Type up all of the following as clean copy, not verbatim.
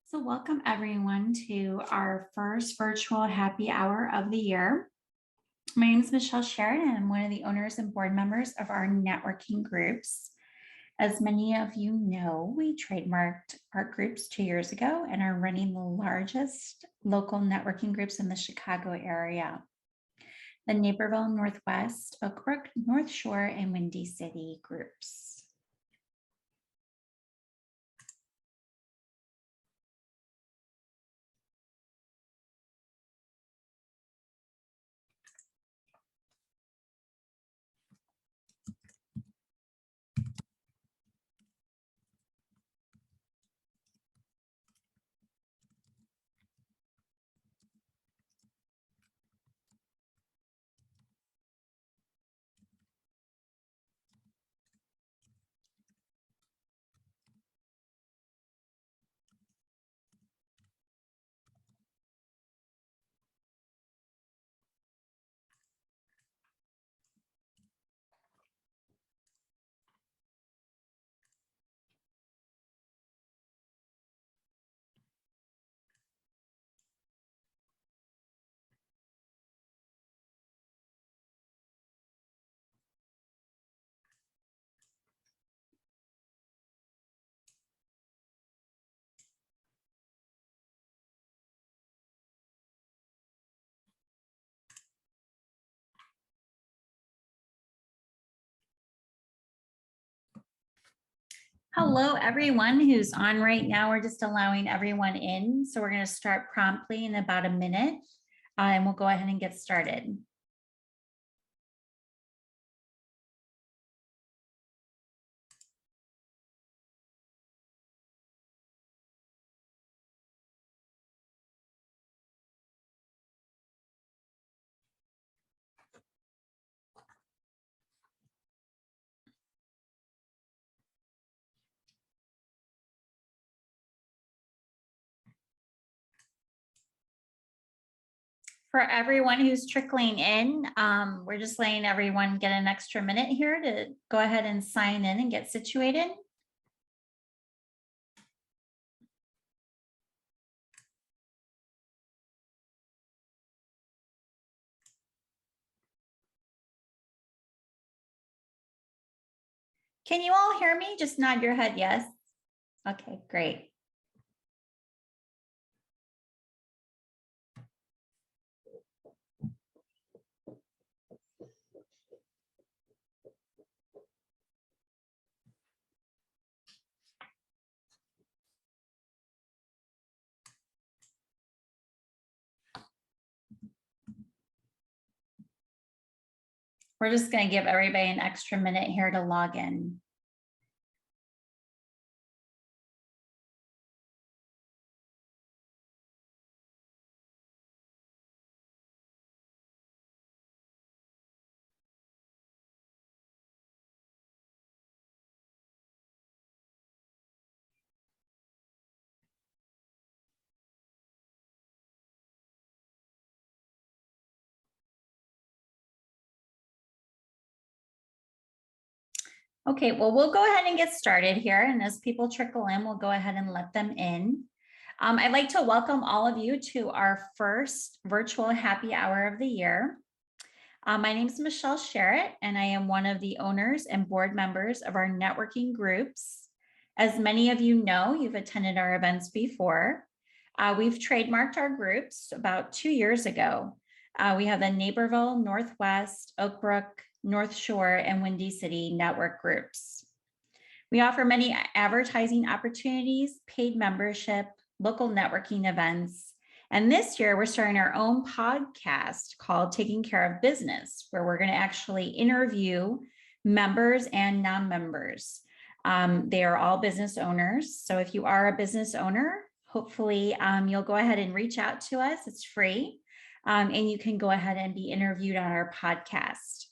So welcome everyone to our first virtual happy hour of the year. My name is Michelle Sheridan, and I'm one of the owners and board members of our networking groups. As many of you know, we trademarked our groups 2 years ago and are running the largest local networking groups in the Chicago area. The Naperville, Northwest, Oak Brook, North Shore, and Windy City groups. Hello, everyone who's on right now. We're just allowing everyone in. So we're going to start promptly in about a minute, and we'll go ahead and get started. For everyone who's trickling in, we're just letting everyone get an extra minute here to go ahead and sign in and get situated. Can you all hear me? Just nod your head yes. Okay, great. We're just going to give everybody an extra minute here to log in. Okay, well, we'll go ahead and get started here. And as people trickle in, we'll go ahead and let them in. I'd like to welcome all of you to our first virtual happy hour of the year. My name is Michelle Sheridan, and I am one of the owners and board members of our networking groups. As many of you know, you've attended our events before. We've trademarked our groups about 2 years ago. We have the Naperville, Northwest, Oak Brook, North Shore, and Windy City network groups. We offer many advertising opportunities, paid membership, local networking events. And this year we're starting our own podcast called Taking Care of Business, where we're going to actually interview members and non-members. They are all business owners. So if you are a business owner, hopefully you'll go ahead and reach out to us. It's free. And you can go ahead and be interviewed on our podcast.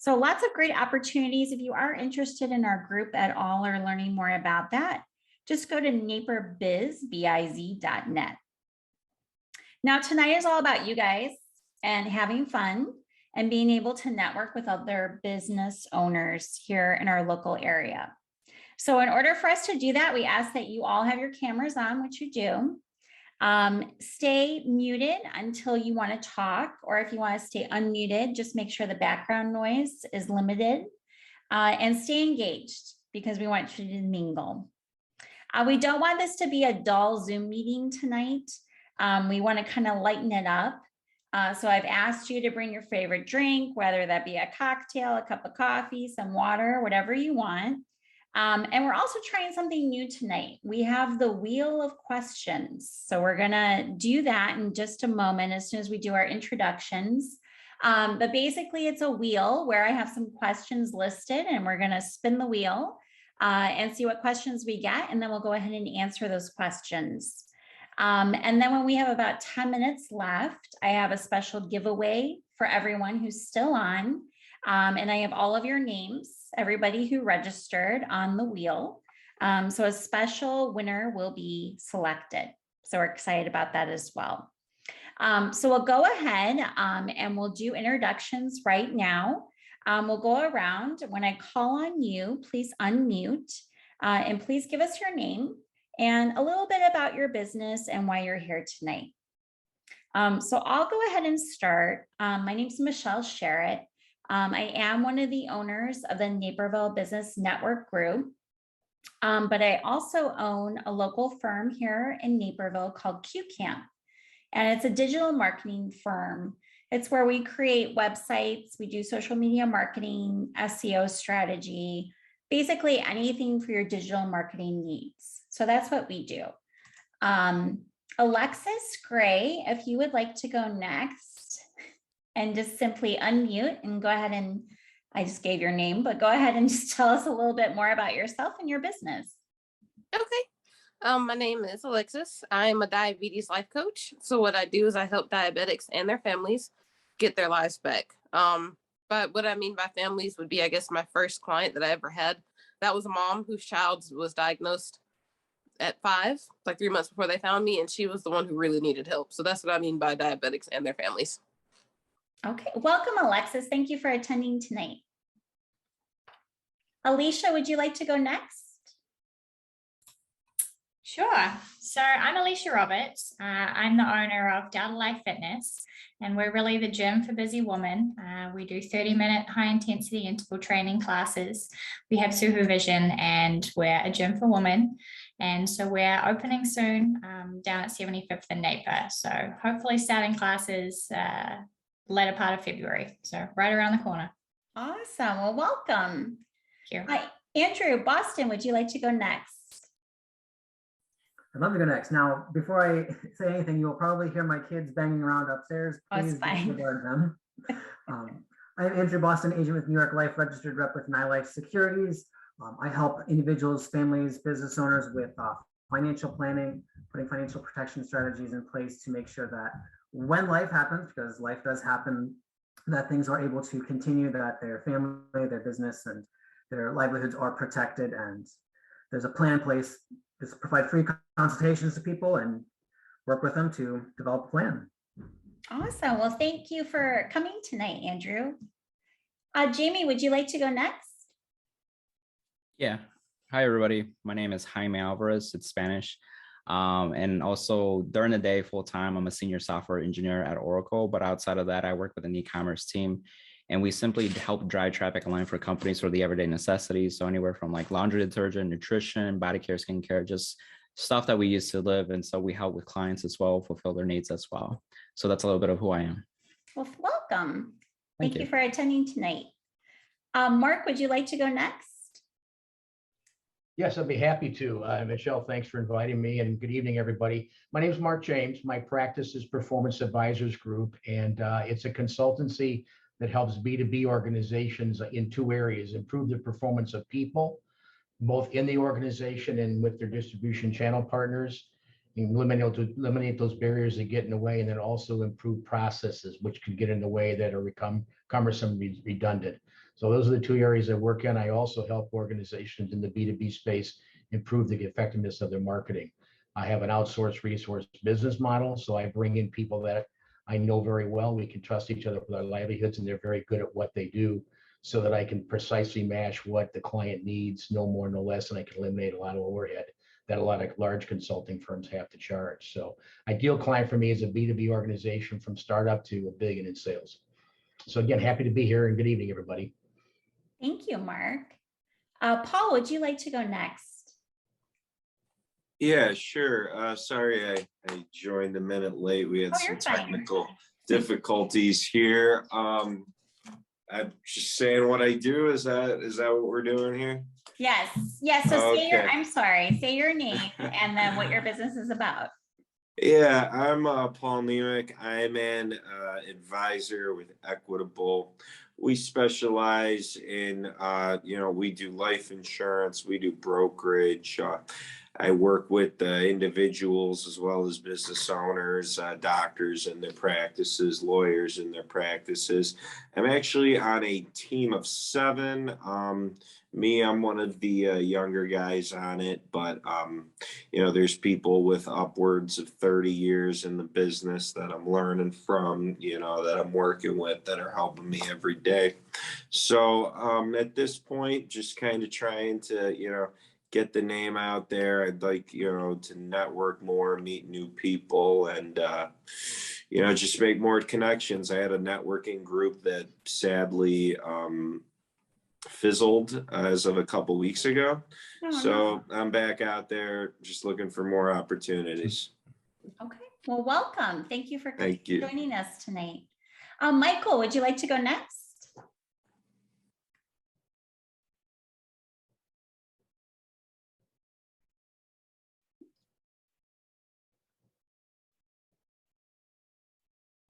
So lots of great opportunities. If you are interested in our group at all or learning more about that, just go to naperbiz.net. Now, tonight is all about you guys and having fun and being able to network with other business owners here in our local area. So in order for us to do that, we ask that you all have your cameras on, which you do. Stay muted until you want to talk, or if you want to stay unmuted, just make sure the background noise is limited, and stay engaged because we want you to mingle. We don't want this to be a dull Zoom meeting tonight. We want to kind of lighten it up. So I've asked you to bring your favorite drink, whether that be a cocktail, a cup of coffee, some water, whatever you want. And we're also trying something new tonight. We have the wheel of questions. So we're gonna do that in just a moment as soon as we do our introductions. But basically it's a wheel where I have some questions listed and we're gonna spin the wheel and see what questions we get. And then we'll go ahead and answer those questions. And then when we have about 10 minutes left, I have a special giveaway for everyone who's still on. And I have all of your names, everybody who registered on the wheel. So a special winner will be selected. So we're excited about that as well. So we'll go ahead and we'll do introductions right now. We'll go around. When I call on you, please unmute and please give us your name and a little bit about your business and why you're here tonight. So I'll go ahead and start. My name is Michelle Sherritt. I am one of the owners of the Naperville Business Network Group, but I also own a local firm here in Naperville called QCamp, and it's a digital marketing firm. It's where we create websites, we do social media marketing, SEO strategy, basically anything for your digital marketing needs. So that's what we do. Alexis Gray, if you would like to go next. And just simply unmute and go ahead and, I just gave your name, but go ahead and just tell us a little bit more about yourself and your business. Okay. My name is Alexis. I'm a diabetes life coach. So what I do is I help diabetics and their families get their lives back. But what I mean by families would be, I guess, my first client that I ever had. That was a mom whose child was diagnosed at 5, like 3 months before they found me. And she was the one who really needed help. So that's what I mean by diabetics and their families. Okay, welcome, Alexis. Thank you for attending tonight. Alicia, would you like to go next? Sure. So I'm Alicia Roberts. I'm the owner of Data Life Fitness, and we're really the gym for busy women. We do 30-minute high-intensity interval training classes. We have supervision, and we're a gym for women. And so we're opening soon down at 75th and Napier. So hopefully starting classes later part of February. So right around the corner. Awesome. Well, welcome. Thank you. Hi, Andrew, Boston, would you like to go next? I'd love to go next. Now, before I say anything, you'll probably hear my kids banging around upstairs. Please disregard them. I'm Andrew Boston, agent with New York Life, registered rep with NyLife Securities. I help individuals, families, business owners with financial planning, putting financial protection strategies in place to make sure that when life happens, because life does happen, that things are able to continue, that their family, their business, and their livelihoods are protected. And there's a plan in place. Just provide free consultations to people and work with them to develop a plan. Awesome. Well, thank you for coming tonight, Andrew. Jamie, would you like to go next? Yeah. Hi, everybody. My name is Jaime Alvarez. It's Spanish. And also during the day, full time, I'm a senior software engineer at Oracle. But outside of that, I work with an e-commerce team. And we simply help drive traffic online for companies for the everyday necessities. So anywhere from like laundry detergent, nutrition, body care, skincare, just stuff that we use to live. And so we help with clients as well, fulfill their needs as well. So that's a little bit of who I am. Well, welcome. Thank you for attending tonight. Mark, would you like to go next? Yes, I'd be happy to. Michelle, thanks for inviting me, and good evening, everybody. My name is Mark James. My practice is Performance Advisors Group, and it's a consultancy that helps B2B organizations in 2 areas: improve the performance of people, both in the organization and with their distribution channel partners, and eliminate those barriers that get in the way, and then also improve processes, which can get in the way that are become cumbersome, redundant. So those are the 2 areas I work in. I also help organizations in the B2B space improve the effectiveness of their marketing. I have an outsourced resource business model, so I bring in people that I know very well. We can trust each other with our livelihoods, and they're very good at what they do. so that I can precisely match what the client needs, no more, no less, and I can eliminate a lot of overhead that a lot of large consulting firms have to charge. So ideal client for me is a B2B organization from startup to $1 billion in sales. So again, happy to be here and good evening, everybody. Thank you, Mark. Paul, would you like to go next? Yeah, sure. Sorry, I joined a minute late. We had some technical difficulties here. I'm just saying what I do. Is that what we're doing here? Yes. Yes. So Okay. say your name and then what your business is about. Yeah, I'm Paul Nemick. I'm an advisor with Equitable. We specialize in, we do life insurance, we do brokerage. I work with individuals as well as business owners, doctors in their practices, lawyers in their practices. I'm actually on a team of 7. I'm one of the younger guys on it, but there's people with upwards of 30 years in the business that I'm learning from, that I'm working with, that are helping me every day. So at this point, just kind of trying to, get the name out there. I'd like, to network more, meet new people, and, just make more connections. I had a networking group that sadly, fizzled as of a couple weeks ago. So I'm back out there just looking for more opportunities. Okay, well, welcome. Thank you for Thank you. joining us tonight. Michael, would you like to go next?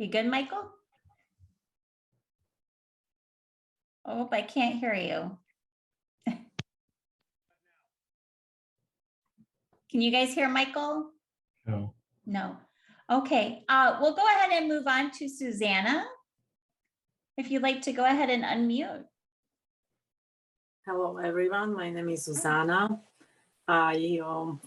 You good, Michael? Oh, I can't hear you. Can you guys hear Michael? No. No. Okay, we'll go ahead and move on to Susanna. If you'd like to go ahead and unmute. Hello, everyone. My name is Susanna. I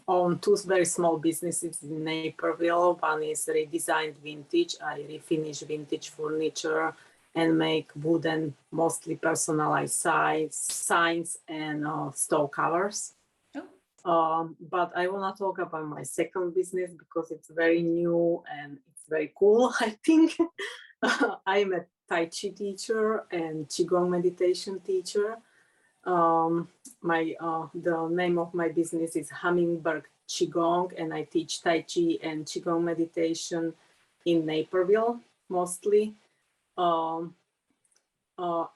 own 2 very small businesses in Naperville. One is redesigned vintage. I refinish vintage furniture and make wooden, mostly personalized signs and stove covers. But I want to talk about my second business because it's very new and it's very cool, I think. I'm a Tai Chi teacher and Qigong meditation teacher. The name of my business is Hummingbird Qigong, and I teach Tai Chi and Qigong meditation in Naperville mostly. I'm a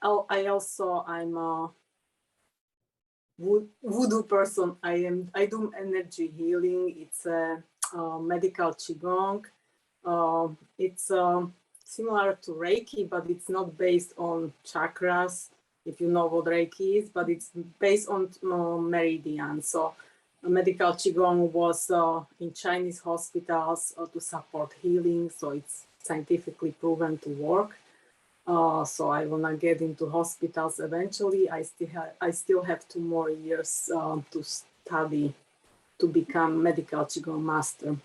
voodoo person. I do energy healing. It's a medical Qigong. It's similar to Reiki, but it's not based on chakras, if you know what Reiki is, but it's based on meridian. So medical Qigong was in Chinese hospitals to support healing. So it's scientifically proven to work. So I want to get into hospitals eventually. I still have 2 more years to study to become medical Qigong master.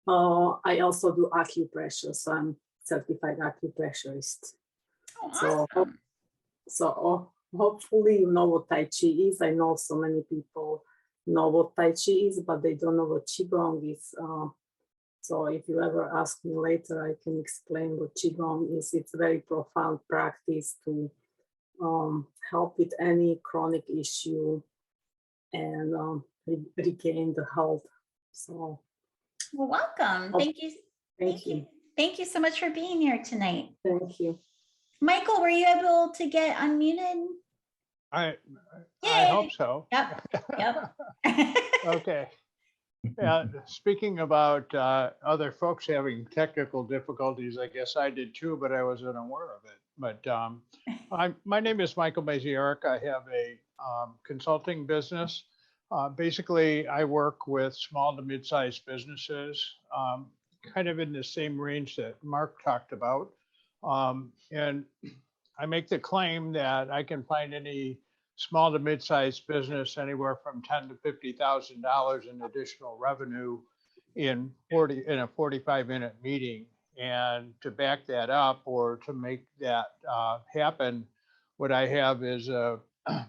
I also do acupressure, so I'm certified acupressurist. Oh, awesome. So hopefully you know what Tai Chi is. I know so many people know what Tai Chi is, but they don't know what Qigong is. So if you ever ask me later, I can explain what Qigong is. It's a very profound practice to help with any chronic issue and regain the health. So, well, welcome. Thank you. Thank you. Thank you so much for being here tonight. Thank you. Michael, were you able to get unmuted? I hope so. Yep. Okay. Yeah, speaking about other folks having technical difficulties, I guess I did too, but I was unaware of it. But my name is Michael Maziarick. I have a consulting business. Basically, I work with small to mid-sized businesses, kind of in the same range that Mark talked about. And I make the claim that I can find any small to mid-sized business anywhere from $10,000 to $50,000 in additional revenue in a 45-minute meeting. And to back that up or to make that happen, what I have is a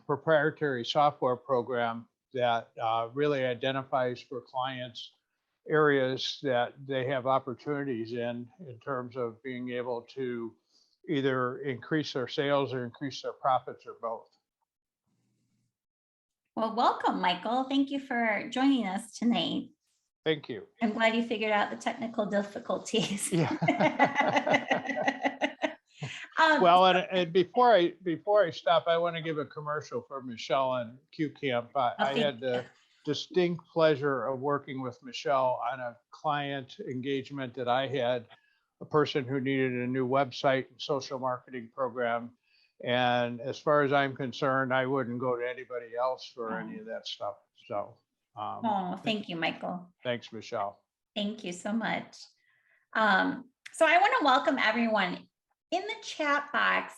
proprietary software program that really identifies for clients areas that they have opportunities in terms of being able to either increase their sales or increase their profits or both. Well, welcome, Michael. Thank you for joining us tonight. Thank you. I'm glad you figured out the technical difficulties. Yeah. Well, and before I stop, I want to give a commercial for Michelle and Q Camp. I had the distinct pleasure of working with Michelle on a client engagement that I had, a person who needed a new website and social marketing program. And as far as I'm concerned, I wouldn't go to anybody else for any of that stuff. So. Thank you, Michael. Thanks, Michelle. Thank you so much. So I want to welcome everyone. In the chat box,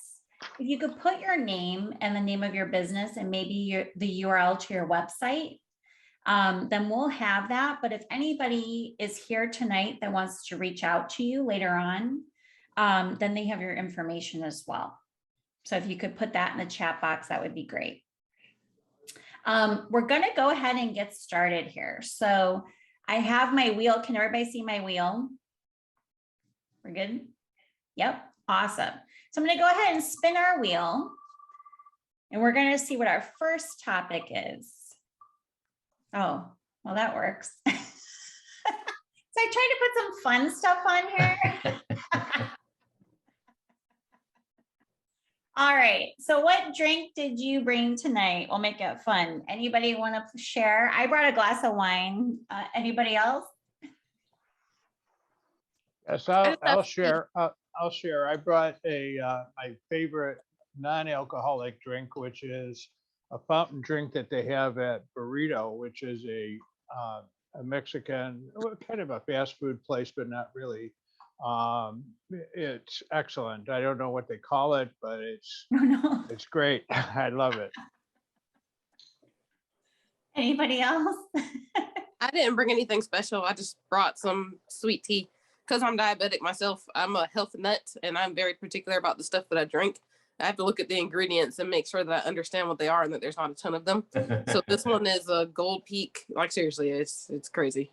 if you could put your name and the name of your business and maybe the URL to your website, then we'll have that. But if anybody is here tonight that wants to reach out to you later on, then they have your information as well. So if you could put that in the chat box, that would be great. We're going to go ahead and get started here. So I have my wheel. Can everybody see my wheel? We're good? Yep. Awesome. So I'm going to go ahead and spin our wheel, and we're going to see what our first topic is. Oh, well, that works. So I tried to put some fun stuff on here. All right. So what drink did you bring tonight? We'll make it fun. Anybody want to share? I brought a glass of wine. Anybody else? Yes, I'll share. I'll share. I brought my favorite non-alcoholic drink, which is a fountain drink that they have at Burrito, which is a Mexican, kind of a fast food place, but not really. It's excellent. I don't know what they call it, but it's great. I love it. Anybody else? I didn't bring anything special. I just brought some sweet tea because I'm diabetic myself. I'm a health nut and I'm very particular about the stuff that I drink. I have to look at the ingredients and make sure that I understand what they are and that there's not a ton of them. So this one is a Gold Peak. Like seriously, it's crazy.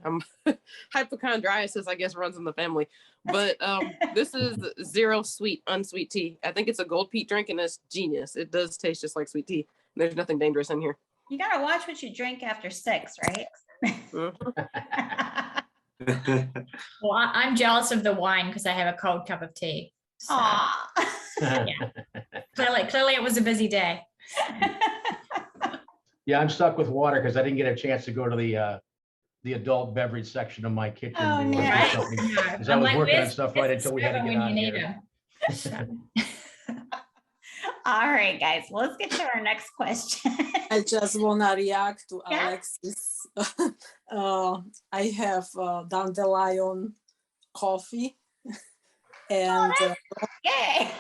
Hypochondriasis, I guess, runs in the family. But this is zero sweet, unsweet tea. I think it's a Gold Peak drink and it's genius. It does taste just like sweet tea. There's nothing dangerous in here. You gotta watch what you drink after 6, right? Well, I'm jealous of the wine because I have a cold cup of tea. So. Yeah. Clearly it was a busy day. Yeah, I'm stuck with water because I didn't get a chance to go to the adult beverage section of my kitchen. Oh, no. Because I was working on stuff right until we had to get on here. All right, guys, well, let's get to our next question. I just want to react to Alexis. I have Dandelion coffee and yay.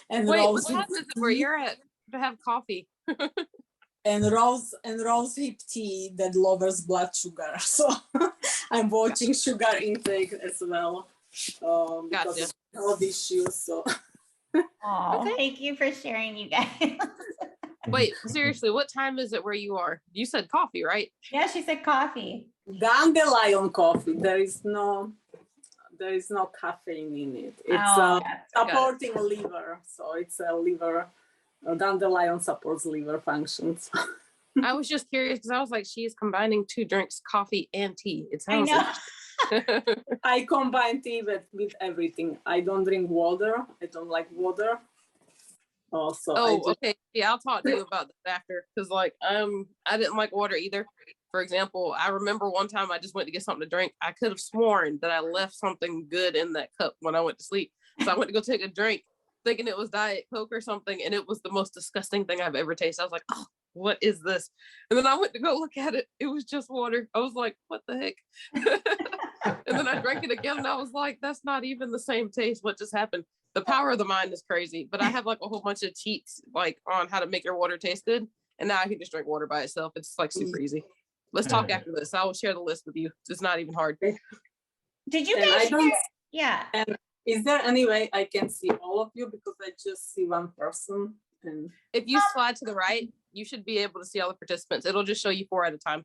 And wait, what happens where you're at to have coffee? and rose hip tea that lowers blood sugar. So I'm watching sugar intake as well because of health issues. So. Okay. Thank you for sharing, you guys. Wait, seriously, what time is it where you are? You said coffee, right? Yeah, she said coffee. Dandelion coffee. There is no caffeine in it. It's supporting liver. So it's a liver. Dandelion supports liver functions. I was just curious because I was like, she is combining 2 drinks, coffee and tea. It sounds I combine tea with everything. I don't drink water. I don't like water. Also, okay. Yeah, I'll talk to you about that after. Because I didn't like water either. For example, I remember one time I just went to get something to drink. I could have sworn that I left something good in that cup when I went to sleep. So I went to go take a drink thinking it was Diet Coke or something. And it was the most disgusting thing I've ever tasted. I was like, oh, what is this? And then I went to go look at it. It was just water. I was like, what the heck? And then I drank it again and I was like, that's not even the same taste. What just happened? The power of the mind is crazy. But I have a whole bunch of cheats on how to make your water taste good. And now I can just drink water by itself. It's super easy. Let's talk after this. I will share the list with you. It's not even hard. Did you guys share? Yeah. Is there any way I can see all of you because I just see one person? And If you slide to the right, you should be able to see all the participants. It'll just show you 4 at a time.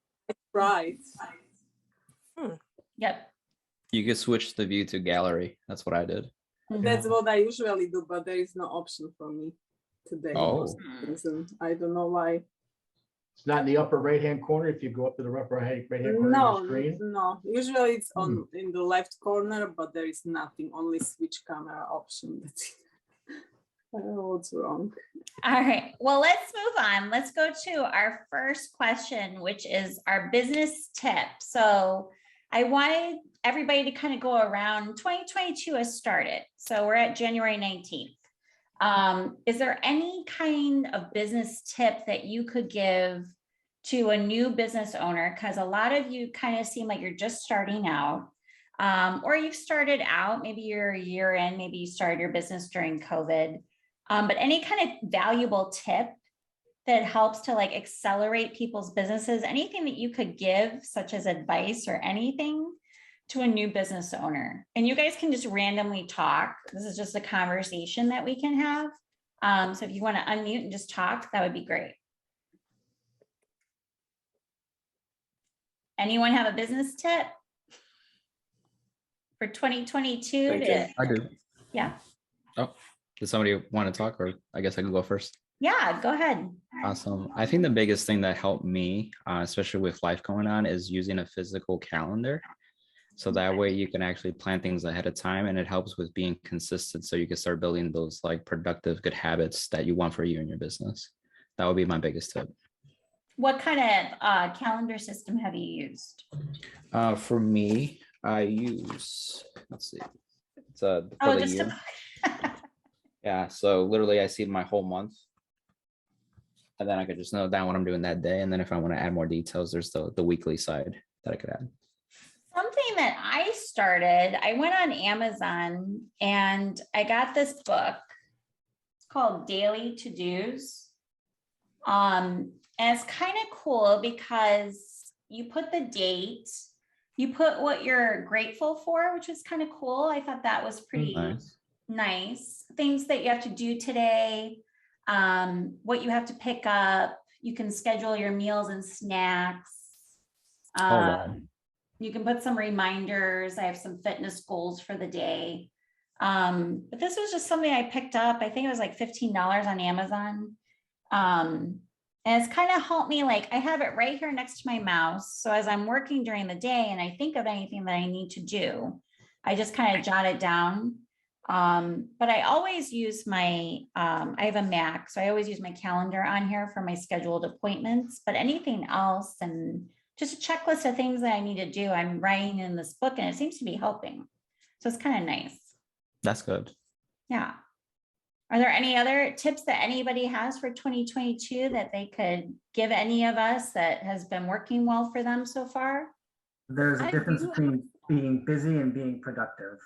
right. Yep. You can switch the view to gallery. That's what I did. That's what I usually do, but there is no option for me today. Oh. For some reason. I don't know why. It's not in the upper right-hand corner. If you go up to the upper right-hand corner No, of the screen. no. Usually it's on in the left corner, but there is nothing. Only switch camera option. I don't know what's wrong. All right. Well, let's move on. Let's go to our first question, which is our business tip. So I wanted everybody to kind of go around. 2022 has started. So we're at January 19th. Is there any kind of business tip that you could give to a new business owner? Because a lot of you kind of seem like you're just starting out, or you've started out, maybe you're a year in, maybe you started your business during COVID. But any kind of valuable tip that helps to like accelerate people's businesses, anything that you could give, such as advice or anything to a new business owner. And you guys can just randomly talk. This is just a conversation that we can have. So if you want to unmute and just talk, that would be great. Anyone have a business tip for 2022? I do. Yeah. Oh, does somebody want to talk, or I guess I can go first? Yeah, go ahead. Awesome. I think the biggest thing that helped me, especially with life going on, is using a physical calendar. So that way you can actually plan things ahead of time, and it helps with being consistent. So you can start building those like productive, good habits that you want for you and your business. That would be my biggest tip. What kind of calendar system have you used? For me, I use, let's see, it's for Oh, the just year. Yeah, so literally I see my whole month, and then I could just note down what I'm doing that day. And then if I want to add more details, there's the weekly side that I could add. Something that I started, I went on Amazon and I got this book. It's called Daily To-Dos. And it's kind of cool because you put the date, you put what you're grateful for, which was kind of cool. I thought that was pretty nice. Things that you have to do today, what you have to pick up. You can schedule your meals and snacks. You can put some reminders. I have some fitness goals for the day. But this was just something I picked up. I think it was like $15 on Amazon. And it's kind of helped me, like I have it right here next to my mouse. So as I'm working during the day and I think of anything that I need to do, I just kind of jot it down. But I always use my, I have a Mac, so I always use my calendar on here for my scheduled appointments, but anything else and just a checklist of things that I need to do, I'm writing in this book and it seems to be helping. So it's kind of nice. That's good. Yeah. Are there any other tips that anybody has for 2022 that they could give any of us that has been working well for them so far? There's a difference between being busy and being productive.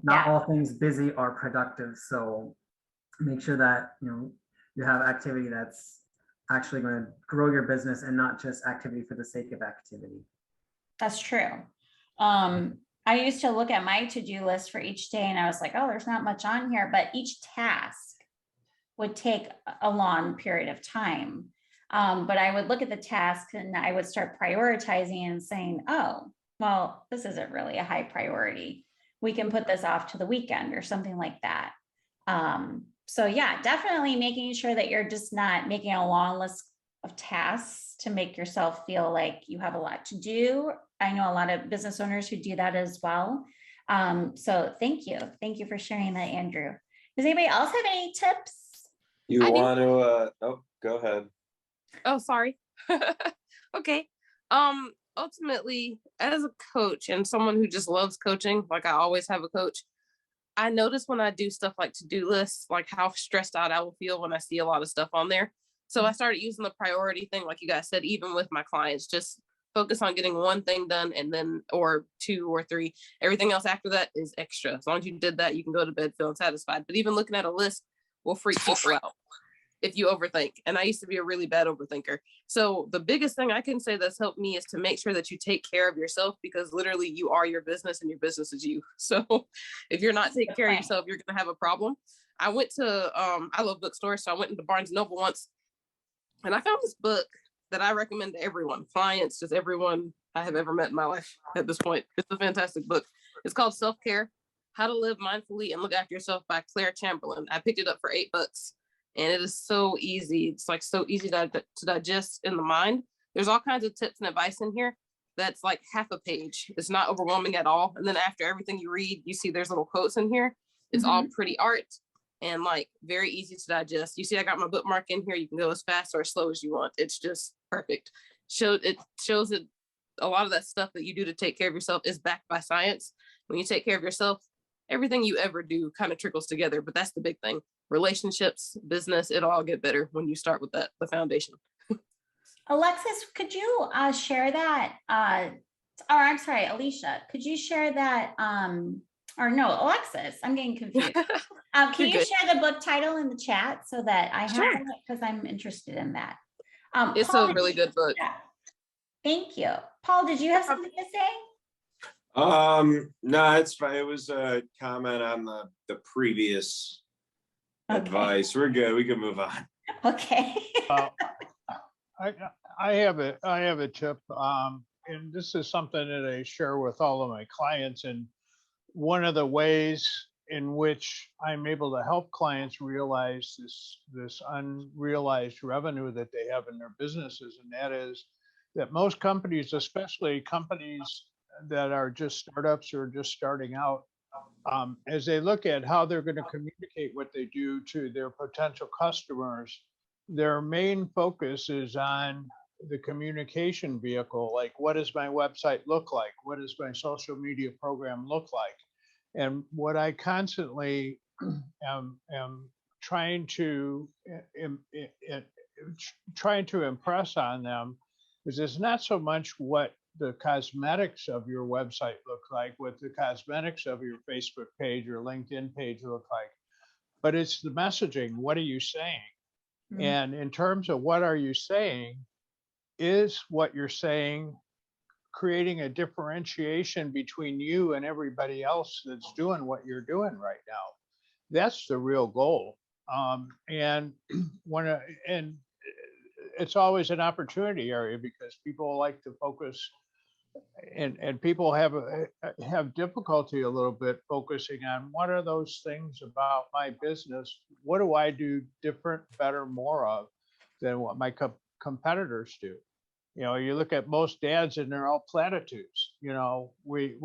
Not all things busy are productive. So make sure that you have activity that's actually going to grow your business and not just activity for the sake of activity. That's true. I used to look at my to-do list for each day and I was like, oh, there's not much on here, but each task would take a long period of time. But I would look at the task and I would start prioritizing and saying, oh, well, this isn't really a high priority. We can put this off to the weekend or something like that. So yeah, definitely making sure that you're just not making a long list of tasks to make yourself feel like you have a lot to do. I know a lot of business owners who do that as well. So thank you. Thank you for sharing that, Andrew. Does anybody else have any tips? You want to, oh, go ahead. Oh, sorry. Okay. Ultimately, as a coach and someone who just loves coaching, like I always have a coach, I notice when I do stuff like to-do lists, like how stressed out I will feel when I see a lot of stuff on there. So I started using the priority thing, like you guys said, even with my clients, just focus on getting one thing done and then, or 2 or 3, everything else after that is extra. As long as you did that, you can go to bed feeling satisfied. But even looking at a list will freak people out. if you overthink. And I used to be a really bad overthinker. So the biggest thing I can say that's helped me is to make sure that you take care of yourself, because literally you are your business and your business is you. So if you're not taking care of yourself, you're going to have a problem. I went to, I love bookstores. So I went into Barnes & Noble once and I found this book that I recommend to everyone, clients, just everyone I have ever met in my life at this point. It's a fantastic book. It's called Self-Care, How to Live Mindfully and Look After Yourself by Claire Chamberlain. I picked it up for $8 and it is so easy. It's like so easy to digest in the mind. There's all kinds of tips and advice in here that's like half a page. It's not overwhelming at all. And then after everything you read, you see there's little quotes in here. It's all pretty art and like very easy to digest. You see, I got my bookmark in here. You can go as fast or as slow as you want. It's just perfect. It shows that a lot of that stuff that you do to take care of yourself is backed by science. When you take care of yourself, everything you ever do kind of trickles together, but that's the big thing. Relationships, business, it'll all get better when you start with that, the foundation. Alexis, could you share that? Or I'm sorry, Alicia, could you share that? Or no, Alexis, I'm getting confused. Can you share the book title in the chat so that I have it, because I'm interested in that. It's Paul, a really good book. Yeah. Thank you. Paul, did you have something to say? No, it's fine. It was a comment on the previous advice. We're good. We can move on. Okay. I have a tip, and this is something that I share with all of my clients. And one of the ways in which I'm able to help clients realize this unrealized revenue that they have in their businesses, and that is that most companies, especially companies that are just startups or just starting out, as they look at how they're going to communicate what they do to their potential customers, their main focus is on the communication vehicle. Like, what does my website look like? What does my social media program look like? And what I constantly am trying to impress on them is it's not so much what the cosmetics of your website look like, what the cosmetics of your Facebook page or LinkedIn page look like, but it's the messaging. What are you saying? Mm-hmm. And in terms of what are you saying, is what you're saying creating a differentiation between you and everybody else that's doing what you're doing right now? That's the real goal. And it's always an opportunity area, because people like to focus, and people have difficulty a little bit focusing on what are those things about my business. What do I do different, better, more of than what my competitors do? You know, you look at most ads and they're all platitudes. You know, we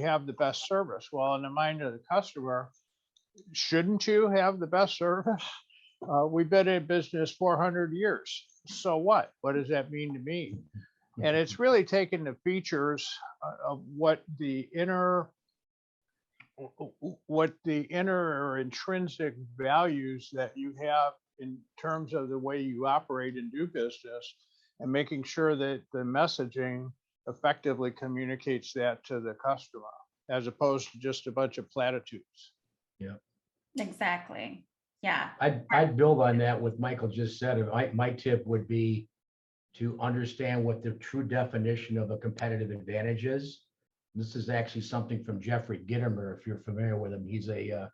have the best service. Well, in the mind of the customer, shouldn't you have the best service? We've been in business 400 years. So what? What does that mean to me? And it's really taking the features of what the inner or intrinsic values that you have in terms of the way you operate and do business, and making sure that the messaging effectively communicates that to the customer, as opposed to just a bunch of platitudes. Yeah, exactly. Yeah. I'd build on that what Michael just said. My tip would be to understand what the true definition of a competitive advantage is. This is actually something from Jeffrey Gitomer, if you're familiar with him. He's a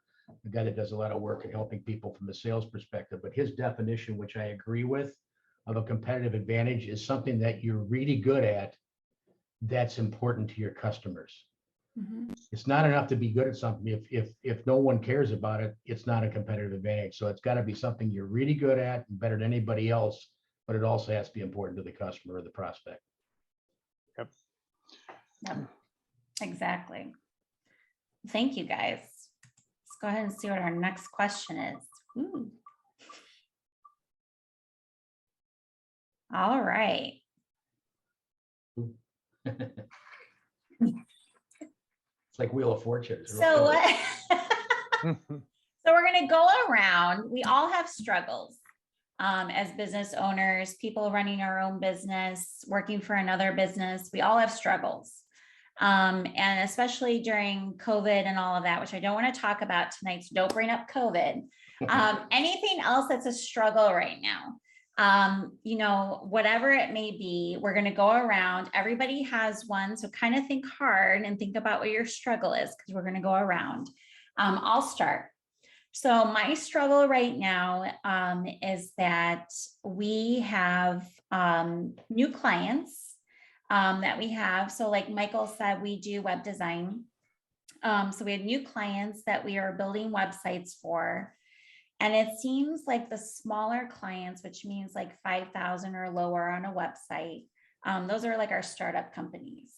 guy that does a lot of work in helping people from a sales perspective. But his definition, which I agree with, of a competitive advantage is something that you're really good at that's important to your customers. Mm-hmm. It's not enough to be good at something. If no one cares about it, it's not a competitive advantage. So it's got to be something you're really good at and better than anybody else, but it also has to be important to the customer or the prospect. Yep. Yep. Exactly. Thank you, guys. Let's go ahead and see what our next question is. Ooh. All right. It's like Wheel of Fortune. So we're going to go around. We all have struggles as business owners, people running our own business, working for another business. We all have struggles. And especially during COVID and all of that, which I don't want to talk about tonight, so don't bring up COVID. Anything else that's a struggle right now? You know, whatever it may be, we're going to go around. Everybody has one. So kind of think hard and think about what your struggle is, because we're going to go around. I'll start. So my struggle right now is that we have new clients that we have. So like Michael said, we do web design. So we have new clients that we are building websites for. And it seems like the smaller clients, which means like 5,000 or lower on a website, those are like our startup companies.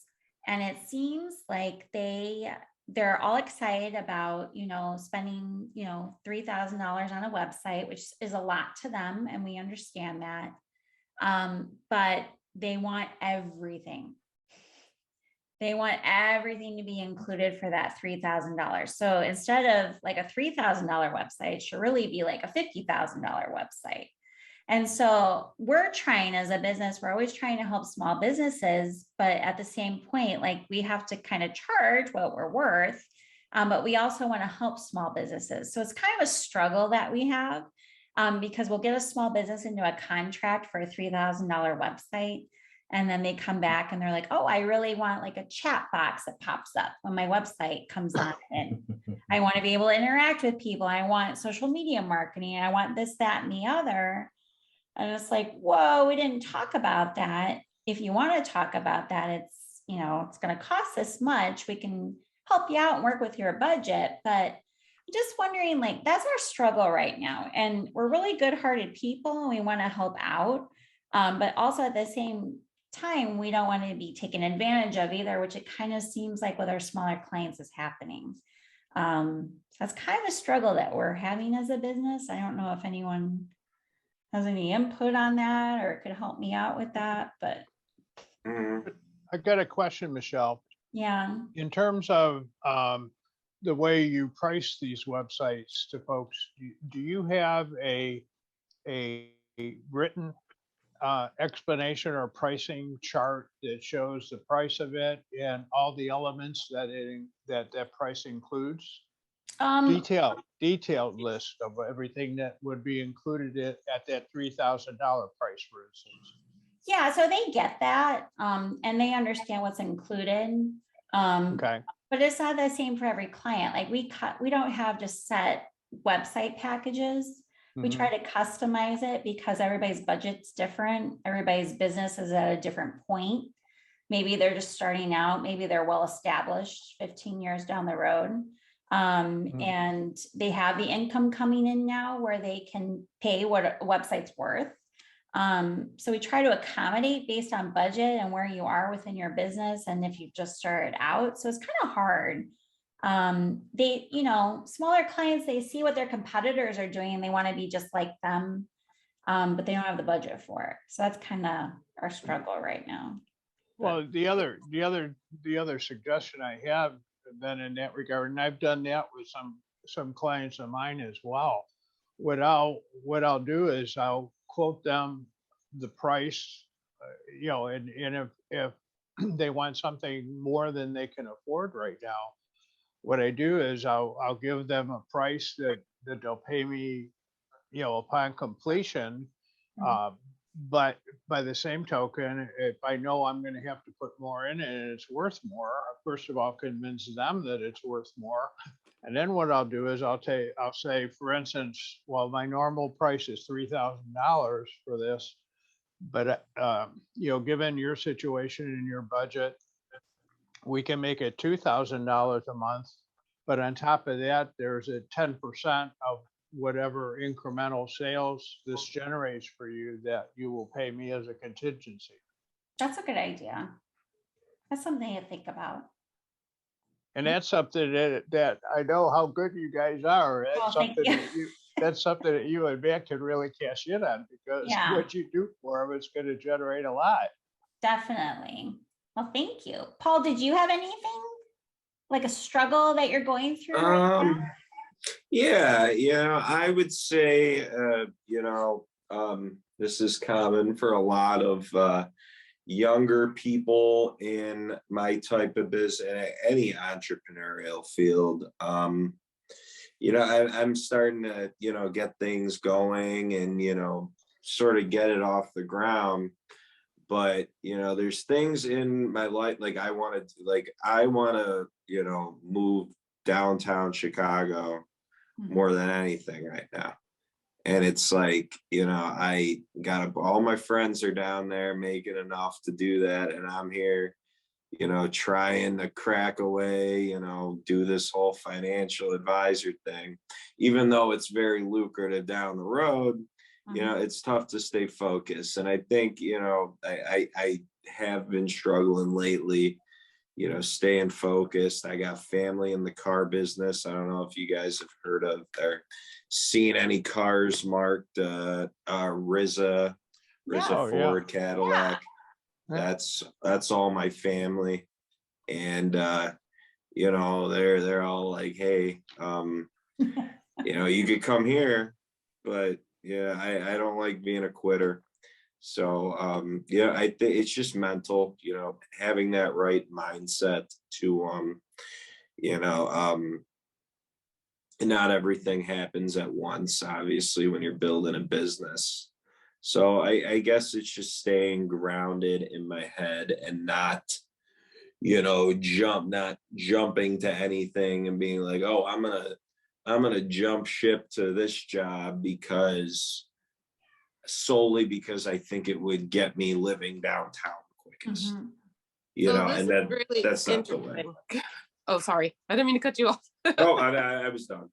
And it seems like they're all excited about, you know, spending, you know, $3,000 on a website, which is a lot to them. And we understand that. But they want everything. They want everything to be included for that $3,000. So instead of like a $3,000 website, it should really be like a $50,000 website. And so we're trying as a business, we're always trying to help small businesses, but at the same point, like we have to kind of charge what we're worth, but we also want to help small businesses. So it's kind of a struggle that we have because we'll get a small business into a contract for a $3,000 website. And then they come back and they're like, oh, I really want like a chat box that pops up when my website comes on. And I want to be able to interact with people. I want social media marketing. I want this, that, and the other. And it's like, whoa, we didn't talk about that. If you want to talk about that, it's, you know, it's going to cost this much. We can help you out and work with your budget. But I'm just wondering, like, that's our struggle right now. And we're really good-hearted people and we want to help out. But also at the same time, we don't want to be taken advantage of either, which it kind of seems like with our smaller clients is happening. So that's kind of a struggle that we're having as a business. I don't know if anyone has any input on that or could help me out with that, but. I got a question, Michelle. Yeah. In terms of the way you price these websites to folks, do you have a written explanation or pricing chart that shows the price of it and all the elements that price includes? Detailed list of everything that would be included at that $3,000 price, for instance. Yeah, so they get that and they understand what's included. Okay. But it's not the same for every client. Like we don't have just set website packages. We try to customize it because everybody's budget's different. Everybody's business is at a different point. Maybe they're just starting out. Maybe they're well established 15 years down the road. And they have the income coming in now where they can pay what a website's worth. So we try to accommodate based on budget and where you are within your business. And if you've just started out, so it's kind of hard. They, you know, smaller clients, they see what their competitors are doing and they want to be just like them. But they don't have the budget for it. So that's kind of our struggle right now. Well, the other suggestion I have then in that regard, and I've done that with some clients of mine as well. What I'll do is I'll quote them the price, you know, and if they want something more than they can afford right now, what I do is I'll give them a price that they'll pay me, you know, upon completion. But by the same token, if I know I'm going to have to put more in it and it's worth more, first of all, convince them that it's worth more. And then what I'll do is I'll say, for instance, well, my normal price is $3,000 for this, but you know, given your situation and your budget, we can make it $2,000 a month. But on top of that, there's a 10% of whatever incremental sales this generates for you that you will pay me as a contingency. That's a good idea. That's something to think about. And that's something that I know how good you guys are. That's something that you and Matt can really cash in on, because what you do for them is going to generate a lot. Definitely. Well, thank you. Paul, did you have anything like a struggle that you're going through right now? Yeah, I would say, this is common for a lot of younger people in my type of business, any entrepreneurial field. I'm starting to, get things going and, sort of get it off the ground. But, there's things in my life, like I want to, move downtown Chicago more than anything right now. And it's like, I got all my friends are down there making enough to do that. And I'm here, trying to crack away, do this whole financial advisor thing, even though it's very lucrative down the road. It's tough to stay focused. And I think, I have been struggling lately, staying focused. I got family in the car business. I don't know if you guys have heard of or seen any cars marked RZA Ford, Cadillac. That's all my family. And they're all like, hey, you could come here, but yeah, I don't like being a quitter. So I think it's just mental, having that right mindset to not everything happens at once, obviously, when you're building a business. So I guess it's just staying grounded in my head and not jumping to anything and being like, oh, I'm gonna jump ship to this job solely because I think it would get me living downtown quickest. And then really that's not the way. Oh, sorry, I didn't mean to cut you off. Oh, I was done.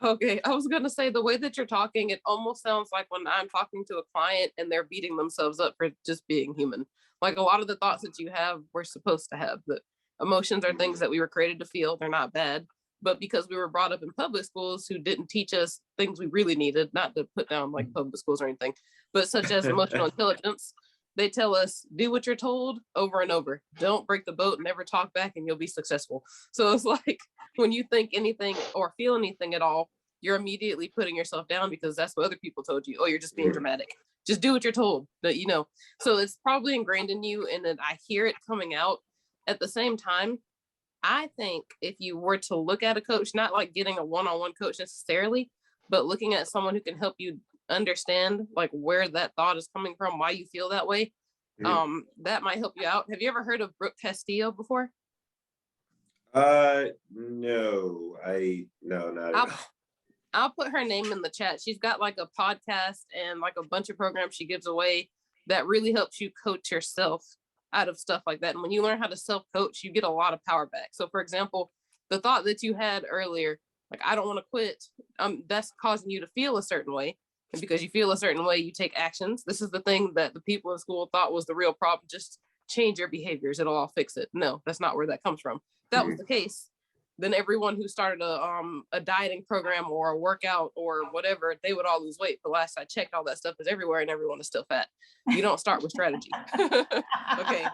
Okay, I was gonna say, the way that you're talking, it almost sounds like when I'm talking to a client and they're beating themselves up for just being human. Like, a lot of the thoughts that you have, we're supposed to have. The emotions are things that we were created to feel. They're not bad. But because we were brought up in public schools who didn't teach us things we really needed, not to put down like public schools or anything, but such as emotional intelligence, they tell us, do what you're told over and over. Don't break the boat, never talk back, and you'll be successful. So it's like, when you think anything or feel anything at all, you're immediately putting yourself down because that's what other people told you. Oh, you're just being dramatic. Just do what you're told. But, so it's probably ingrained in you, and then I hear it coming out. At the same time, I think if you were to look at a coach, not like getting a one-on-one coach necessarily, but looking at someone who can help you understand like where that thought is coming from, why you feel that way, that might help you out. Have you ever heard of Brooke Castillo before? No, not at all. I'll put her name in the chat. She's got like a podcast and like a bunch of programs she gives away that really helps you coach yourself out of stuff like that. And when you learn how to self-coach, you get a lot of power back. So for example, the thought that you had earlier, like, I don't want to quit, that's causing you to feel a certain way. And because you feel a certain way, you take actions. This is the thing that the people in school thought was the real problem. Just change your behaviors. It'll all fix it. No, that's not where that comes from. If that was the case, then everyone who started a dieting program or a workout or whatever, they would all lose weight. But last I checked, all that stuff is everywhere and everyone is still fat. You don't start with strategy. Okay.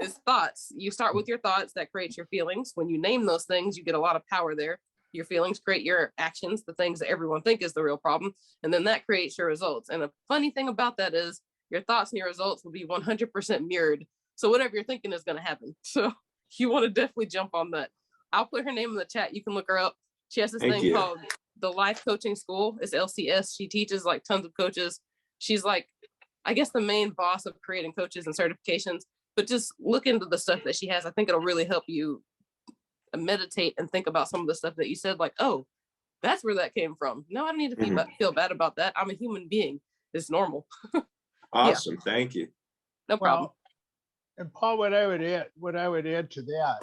It's thoughts. You start with your thoughts. That creates your feelings. When you name those things, you get a lot of power there. Your feelings create your actions, the things that everyone think is the real problem. And then that creates your results. And a funny thing about that is your thoughts and your results will be 100% mirrored. So whatever you're thinking is going to happen. So you want to definitely jump on that. I'll put her name in the chat. You can look her up. She has this thing called the Life Coaching School. It's LCS. She teaches like tons of coaches. She's like, I guess, the main boss of creating coaches and certifications. But just look into the stuff that she has. I think it'll really help you meditate and think about some of the stuff that you said, like, oh, that's where that came from. No, I don't need to feel bad about that. I'm a human being. It's normal. Awesome. Yeah. Thank you. No problem. And Paul, what I would add to that,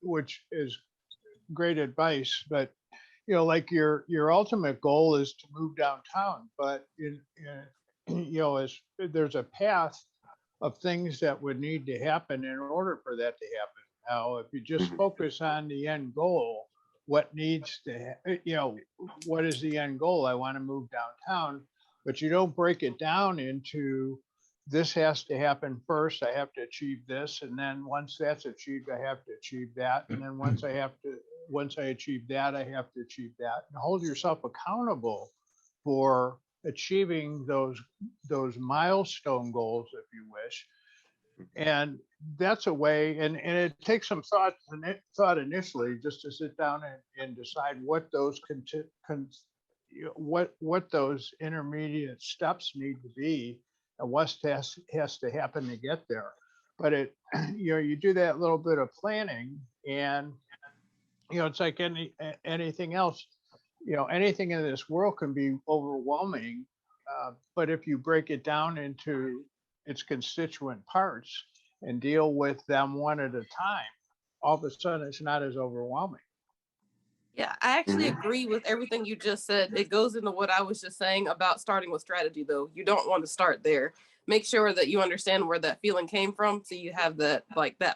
which is great advice, but like your ultimate goal is to move downtown, but as there's a path of things that would need to happen in order for that to happen. Now, if you just focus on the end goal, what needs to, what is the end goal? I want to move downtown, but you don't break it down into, this has to happen first. I have to achieve this. And then once that's achieved, I have to achieve that. And then once I achieve that, I have to achieve that. And hold yourself accountable for achieving those milestone goals, if you wish. And that's a way, and it takes some thought initially just to sit down and decide what those what those intermediate steps need to be and what has to happen to get there. But you do that little bit of planning, and it's like anything else. Anything in this world can be overwhelming, but if you break it down into its constituent parts and deal with them one at a time, all of a sudden it's not as overwhelming. Yeah, I actually agree with everything you just said. It goes into what I was just saying about starting with strategy, though. You don't want to start there. Make sure that you understand where that feeling came from, so you have that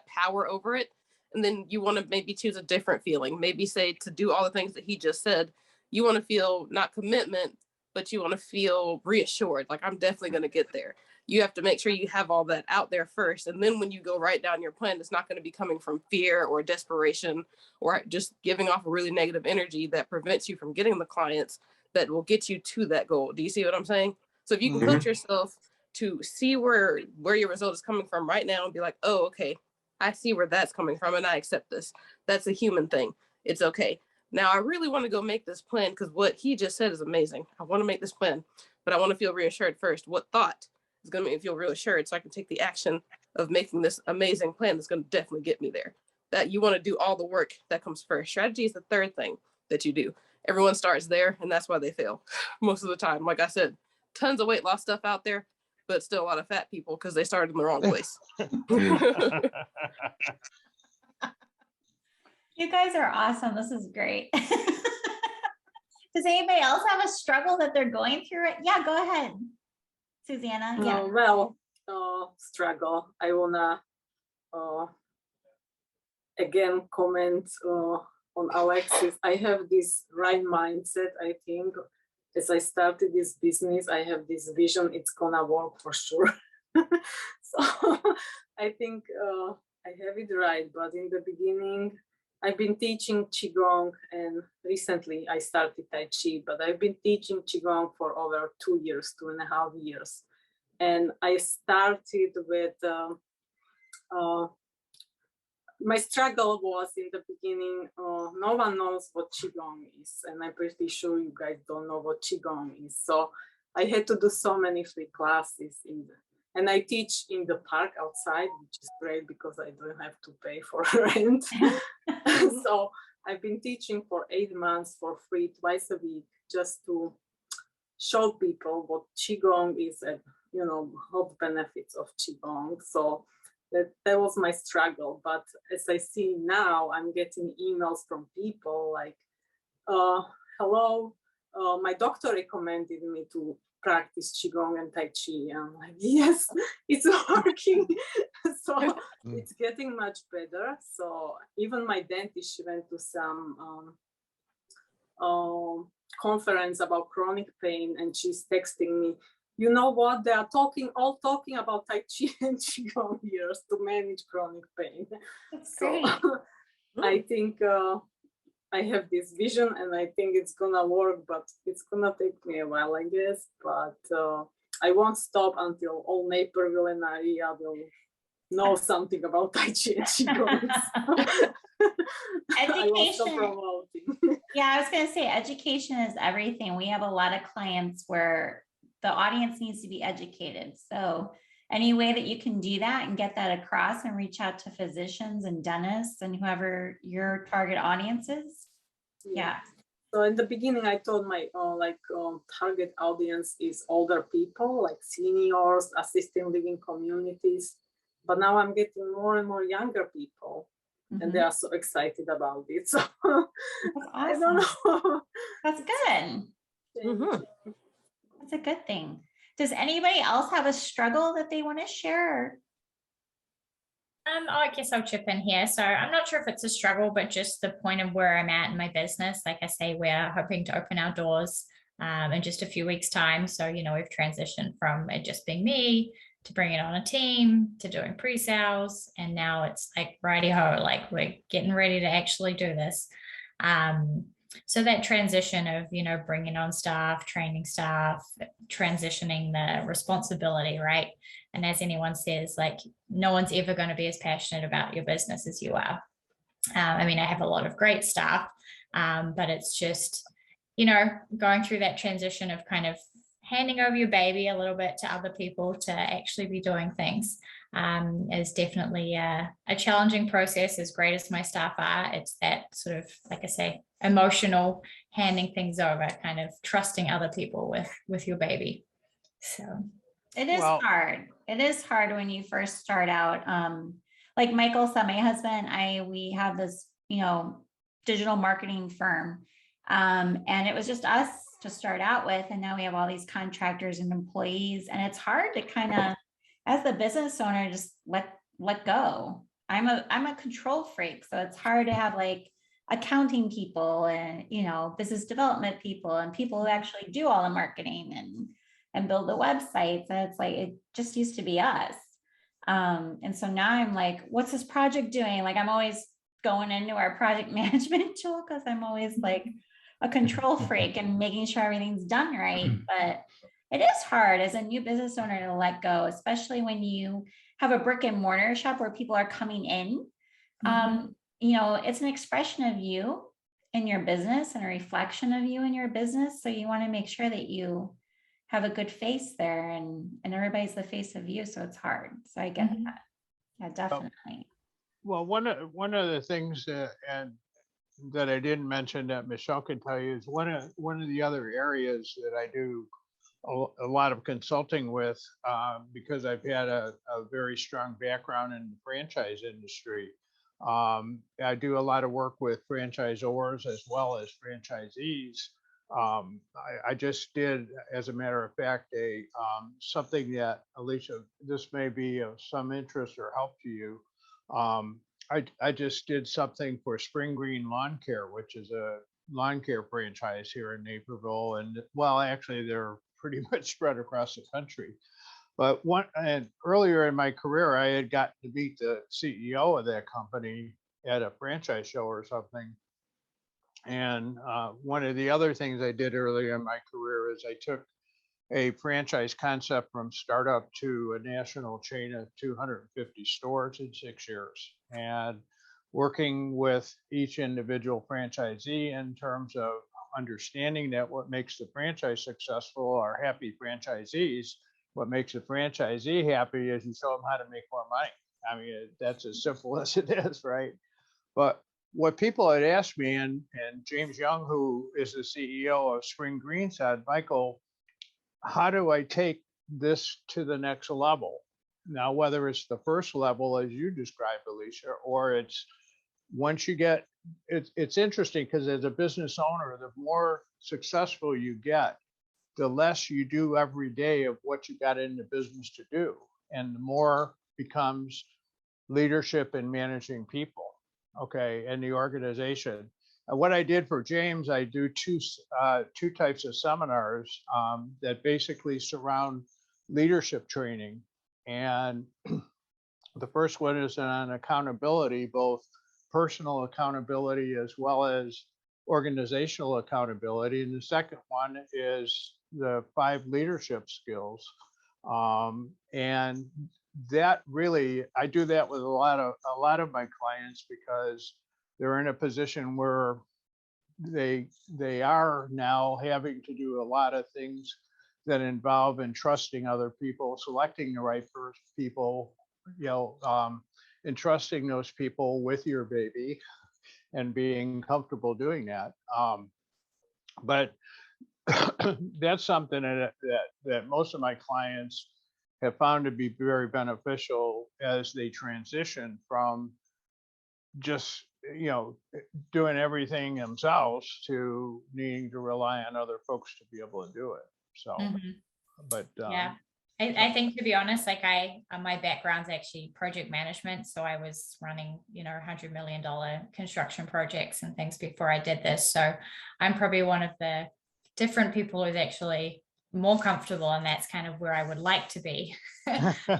power over it. And then you want to maybe choose a different feeling. Maybe say, to do all the things that he just said, you want to feel not commitment, but you want to feel reassured. Like, I'm definitely going to get there. You have to make sure you have all that out there first. And then when you go write down your plan, it's not going to be coming from fear or desperation or just giving off a really negative energy that prevents you from getting the clients that will get you to that goal. Do you see what I'm saying? So if you can coach yourself to see where your result is coming from right now and be like, oh, okay, I see where that's coming from and I accept this. That's a human thing. It's okay. Now I really want to go make this plan because what he just said is amazing. I want to make this plan, but I want to feel reassured first. What thought is going to make me feel reassured so I can take the action of making this amazing plan that's going to definitely get me there? That you want to do all the work that comes first. Strategy is the third thing that you do. Everyone starts there, and that's why they fail most of the time. Like I said, tons of weight loss stuff out there, but still a lot of fat people because they started in the wrong place. You guys are awesome. This is great. Does anybody else have a struggle that they're going through? Yeah, go ahead, Susanna. Yeah. Struggle. I wanna again comment on Alexis. I have this right mindset. I think as I started this business, I have this vision. It's gonna work for sure. So I think I have it right. But in the beginning, I've been teaching Qigong, and recently I started Tai Chi, but I've been teaching Qigong for over 2 years, 2.5 years. And I started with, my struggle was in the beginning, no one knows what Qigong is. And I'm pretty sure you guys don't know what Qigong is. So I had to do so many free classes and I teach in the park outside, which is great because I don't have to pay for rent. So I've been teaching for 8 months for free twice a week, just to show people what Qigong is and, health benefits of Qigong. So that was my struggle. But as I see now, I'm getting emails from people like, hello, my doctor recommended me to practice Qigong and Tai Chi. I'm like, yes, it's working. So it's getting much better. So even my dentist, she went to some conference about chronic pain, and she's texting me, you know what, they are all talking about Tai Chi and Qigong here to manage chronic pain. That's So great. I think I have this vision and I think it's gonna work, but it's gonna take me a while, I guess. But I won't stop until all Naperville and area will know something about Tai Chi and Qigong. Education. Yeah, I was going to say education is everything. We have a lot of clients where the audience needs to be educated. So any way that you can do that and get that across and reach out to physicians and dentists and whoever your target audience is. Yeah. So in the beginning, I told my target audience is older people, like seniors, assisted living communities. But now I'm getting more and more younger people, and they are so excited about it. So that's awesome. I don't know. That's good. That's a good thing. Does anybody else have a struggle that they want to share? I guess I'll chip in here. So I'm not sure if it's a struggle, but just the point of where I'm at in my business. Like I say, we're hoping to open our doors in just a few weeks' time. So, we've transitioned from it just being me to bringing on a team to doing pre-sales. And now it's like, righty-ho, like we're getting ready to actually do this. So that transition of, bringing on staff, training staff, transitioning the responsibility, right? And as anyone says, like, no one's ever going to be as passionate about your business as you are. I mean, I have a lot of great staff, but it's just, going through that transition of kind of handing over your baby a little bit to other people to actually be doing things is definitely a challenging process. As great as my staff are, it's that sort of, like I say, emotional handing things over, kind of trusting other people with your baby. So it is hard. It is hard when you first start out. Like Michael said, my husband, we have this, digital marketing firm. And it was just us to start out with. And now we have all these contractors and employees. And it's hard to kind of, as the business owner, just let go. I'm a control freak. So it's hard to have like accounting people and, business development people and people who actually do all the marketing and build the websites. And it's like, it just used to be us. And so now I'm like, what's this project doing? Like, I'm always going into our project management tool because I'm always like a control freak and making sure everything's done right. But it is hard as a new business owner to let go, especially when you have a brick and mortar shop where people are coming in. It's an expression of you in your business and a reflection of you in your business. So you want to make sure that you have a good face there and everybody's the face of you. So it's hard. So I get that. Yeah, definitely. Well, one of the things that I didn't mention that Michelle can tell you is one of the other areas that I do a lot of consulting with because I've had a very strong background in the franchise industry. I do a lot of work with franchisors as well as franchisees. I just did, as a matter of fact, something that, Alicia, this may be of some interest or help to you. I just did something for Spring Green Lawn Care, which is a lawn care franchise here in Naperville. And well, actually, they're pretty much spread across the country. But earlier in my career, I had gotten to meet the CEO of that company at a franchise show or something. And one of the other things I did earlier in my career is I took a franchise concept from startup to a national chain of 250 stores in 6 years, and working with each individual franchisee in terms of understanding that what makes the franchise successful are happy franchisees. What makes a franchisee happy is you show them how to make more money. I mean, that's as simple as it is, right? But what people had asked me, and James Young, who is the CEO of Spring Green, said, Michael, how do I take this to the next level? Now, whether it's the first level, as you described, Alicia, or it's once you get, it's interesting because as a business owner, the more successful you get, the less you do every day of what you got in the business to do. And the more becomes leadership and managing people, okay, and the organization. What I did for James, I do two types of seminars that basically surround leadership training. And the first one is on accountability, both personal accountability as well as organizational accountability. And the second one is the 5 leadership skills. And that really, I do that with a lot of my clients because they're in a position where they are now having to do a lot of things that involve entrusting other people, selecting the right people, entrusting those people with your baby and being comfortable doing that. But that's something that most of my clients have found to be very beneficial as they transition from just doing everything themselves to needing to rely on other folks to be able to do it. So but yeah, I think, to be honest, like my background's actually project management, so I was running $100 million construction projects and things before I did this. So I'm probably one of the different people who's actually more comfortable, and that's kind of where I would like to be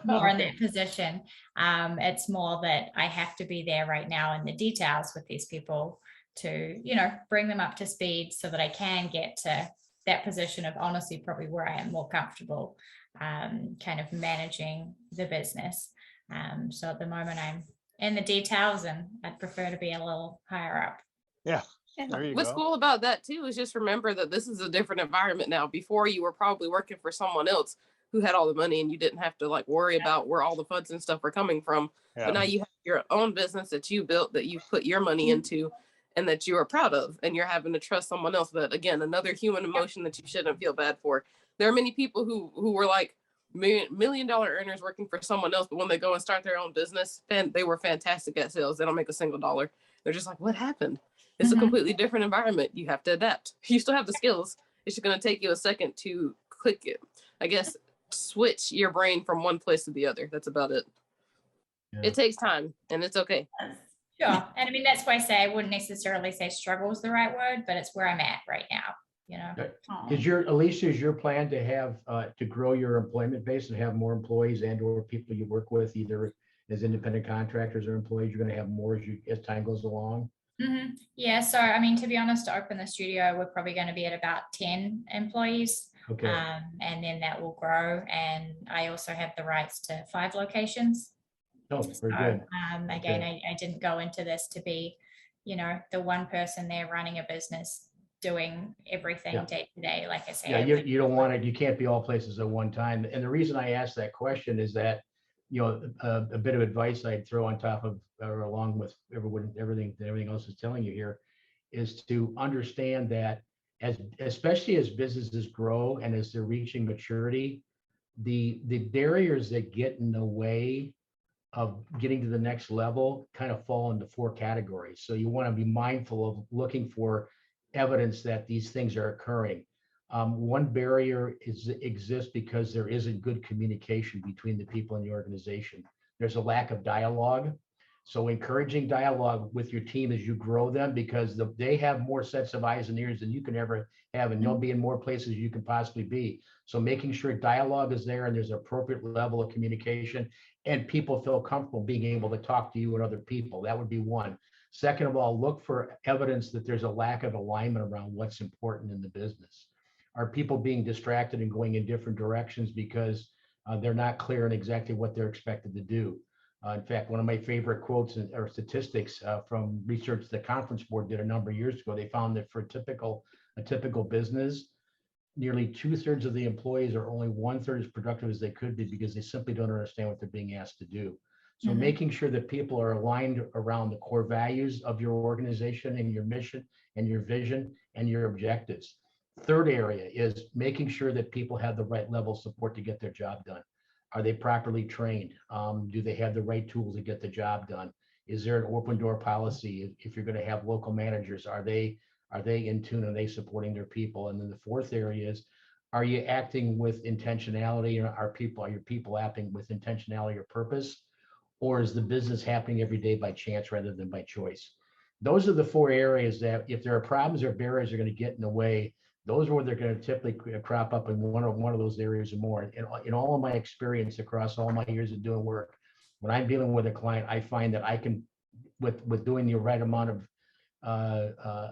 more in that position. It's more that I have to be there right now in the details with these people to bring them up to speed so that I can get to that position of honestly probably where I am more comfortable. kind of managing the business. So at the moment I'm in the details, and I'd prefer to be a little higher up. Yeah. There you What's go. cool about that too is just remember that this is a different environment now. Before, you were probably working for someone else who had all the money, and you didn't have to like worry about where all the funds and stuff are coming from. Yeah. But now you have your own business that you built, that you put your money into, and that you are proud of, and you're having to trust someone else. But again, another human emotion that you shouldn't feel bad for. There are many people who were like million dollar earners working for someone else, but when they go and start their own business, and they were fantastic at sales, they don't make a single dollar. They're just like, what happened? It's a completely different environment. You have to adapt. You still have the skills. It's just going to take you a second to click it. I guess switch your brain from one place to the other. That's about it. Yeah. It takes time, and it's okay. Sure. And I mean, that's why I say I wouldn't necessarily say struggle is the right word, but it's where I'm at right now, you know. Alicia, is your plan to have to grow your employment base and have more employees and or people you work with, either as independent contractors or employees? You're going to have more as time goes along? Mm-hmm. Yeah, so I mean, to be honest, to open the studio, we're probably going to be at about 10 employees. Okay. And then that will grow. And I also have the rights to 5 locations. Oh, very good. Again, I didn't go into this to be, you know, the one person there running a business doing everything day to day. Like I say, yeah, you don't want it. You can't be all places at one time. And the reason I asked that question is that, you know, a bit of advice I'd throw on top of or along with everything else is telling you here is to understand that especially as businesses grow and as they're reaching maturity, the barriers that get in the way of getting to the next level kind of fall into 4 categories. So you want to be mindful of looking for evidence that these things are occurring. One barrier exists because there isn't good communication between the people in the organization. There's a lack of dialogue. So encouraging dialogue with your team as you grow them, because they have more sets of eyes and ears than you can ever have, and they'll be in more places you can possibly be. So making sure dialogue is there and there's an appropriate level of communication and people feel comfortable being able to talk to you and other people. That would be one. Second of all, look for evidence that there's a lack of alignment around what's important in the business. Are people being distracted and going in different directions because they're not clear on exactly what they're expected to do? In fact, one of my favorite quotes or statistics from research the Conference Board did a number of years ago, they found that for a typical business, nearly 2/3 of the employees are only 1/3 as productive as they could be because they simply don't understand what they're being asked to do. So making sure that people are aligned around the core values of your organization and your mission and your vision and your objectives. Third area is making sure that people have the right level of support to get their job done. Are they properly trained? Do they have the right tools to get the job done? Is there an open door policy? If you're going to have local managers, are they in tune? Are they supporting their people? And then the fourth area is, are you acting with intentionality? Are your people acting with intentionality or purpose? Or is the business happening every day by chance rather than by choice? Those are the 4 areas that if there are problems or barriers are going to get in the way, those are where they're going to typically crop up in one of those areas or more. In all of my experience across all my years of doing work, when I'm dealing with a client, I find that I can, with doing the right amount of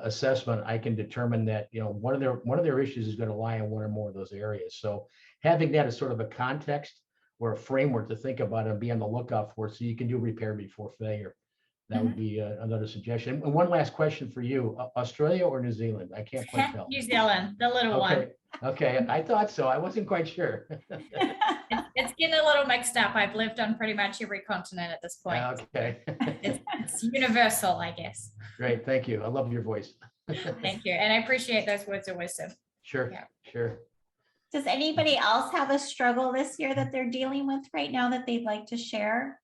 assessment, I can determine that, you know, one of their issues is going to lie in one or more of those areas. So having that as sort of a context or a framework to think about and be on the lookout for, so you can do repair before failure. That would be another suggestion. And one last question for you: Australia or New Zealand? I can't quite tell. New Zealand, the little one. Okay, I thought so. I wasn't quite sure. It's getting a little mixed up. I've lived on pretty much every continent at this point. Okay. It's universal, I guess. Great, thank you. I love your voice. Thank you, and I appreciate those words of wisdom. Sure, Yeah. sure. Does anybody else have a struggle this year that they're dealing with right now that they'd like to share?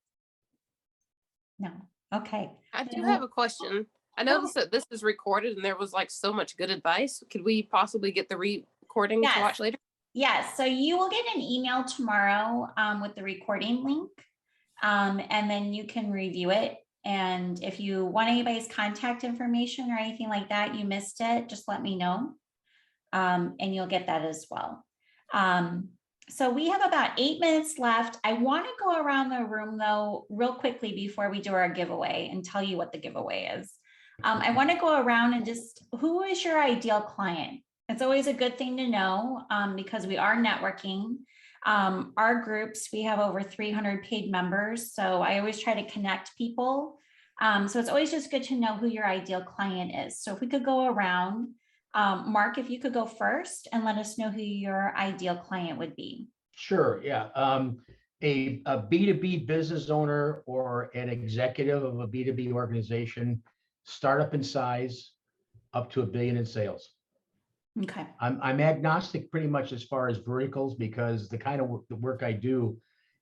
No. Okay. I do have a question. I noticed that this is recorded and there was like so much good advice. Could we possibly get the recording to watch later? Yes. So you will get an email tomorrow with the recording link, and then you can review it. And if you want anybody's contact information or anything like that, you missed it, just let me know, and you'll get that as well. So we have about 8 minutes left. I want to go around the room though, real quickly before we do our giveaway and tell you what the giveaway is. I want to go around and just, who is your ideal client? It's always a good thing to know because we are networking. Our groups, we have over 300 paid members. So I always try to connect people. So it's always just good to know who your ideal client is. So if we could go around, Mark, if you could go first and let us know who your ideal client would be. Sure, yeah. A B2B business owner or an executive of a B2B organization, startup in size, up to $1 billion in sales. Okay. I'm agnostic pretty much as far as verticals, because the kind of work I do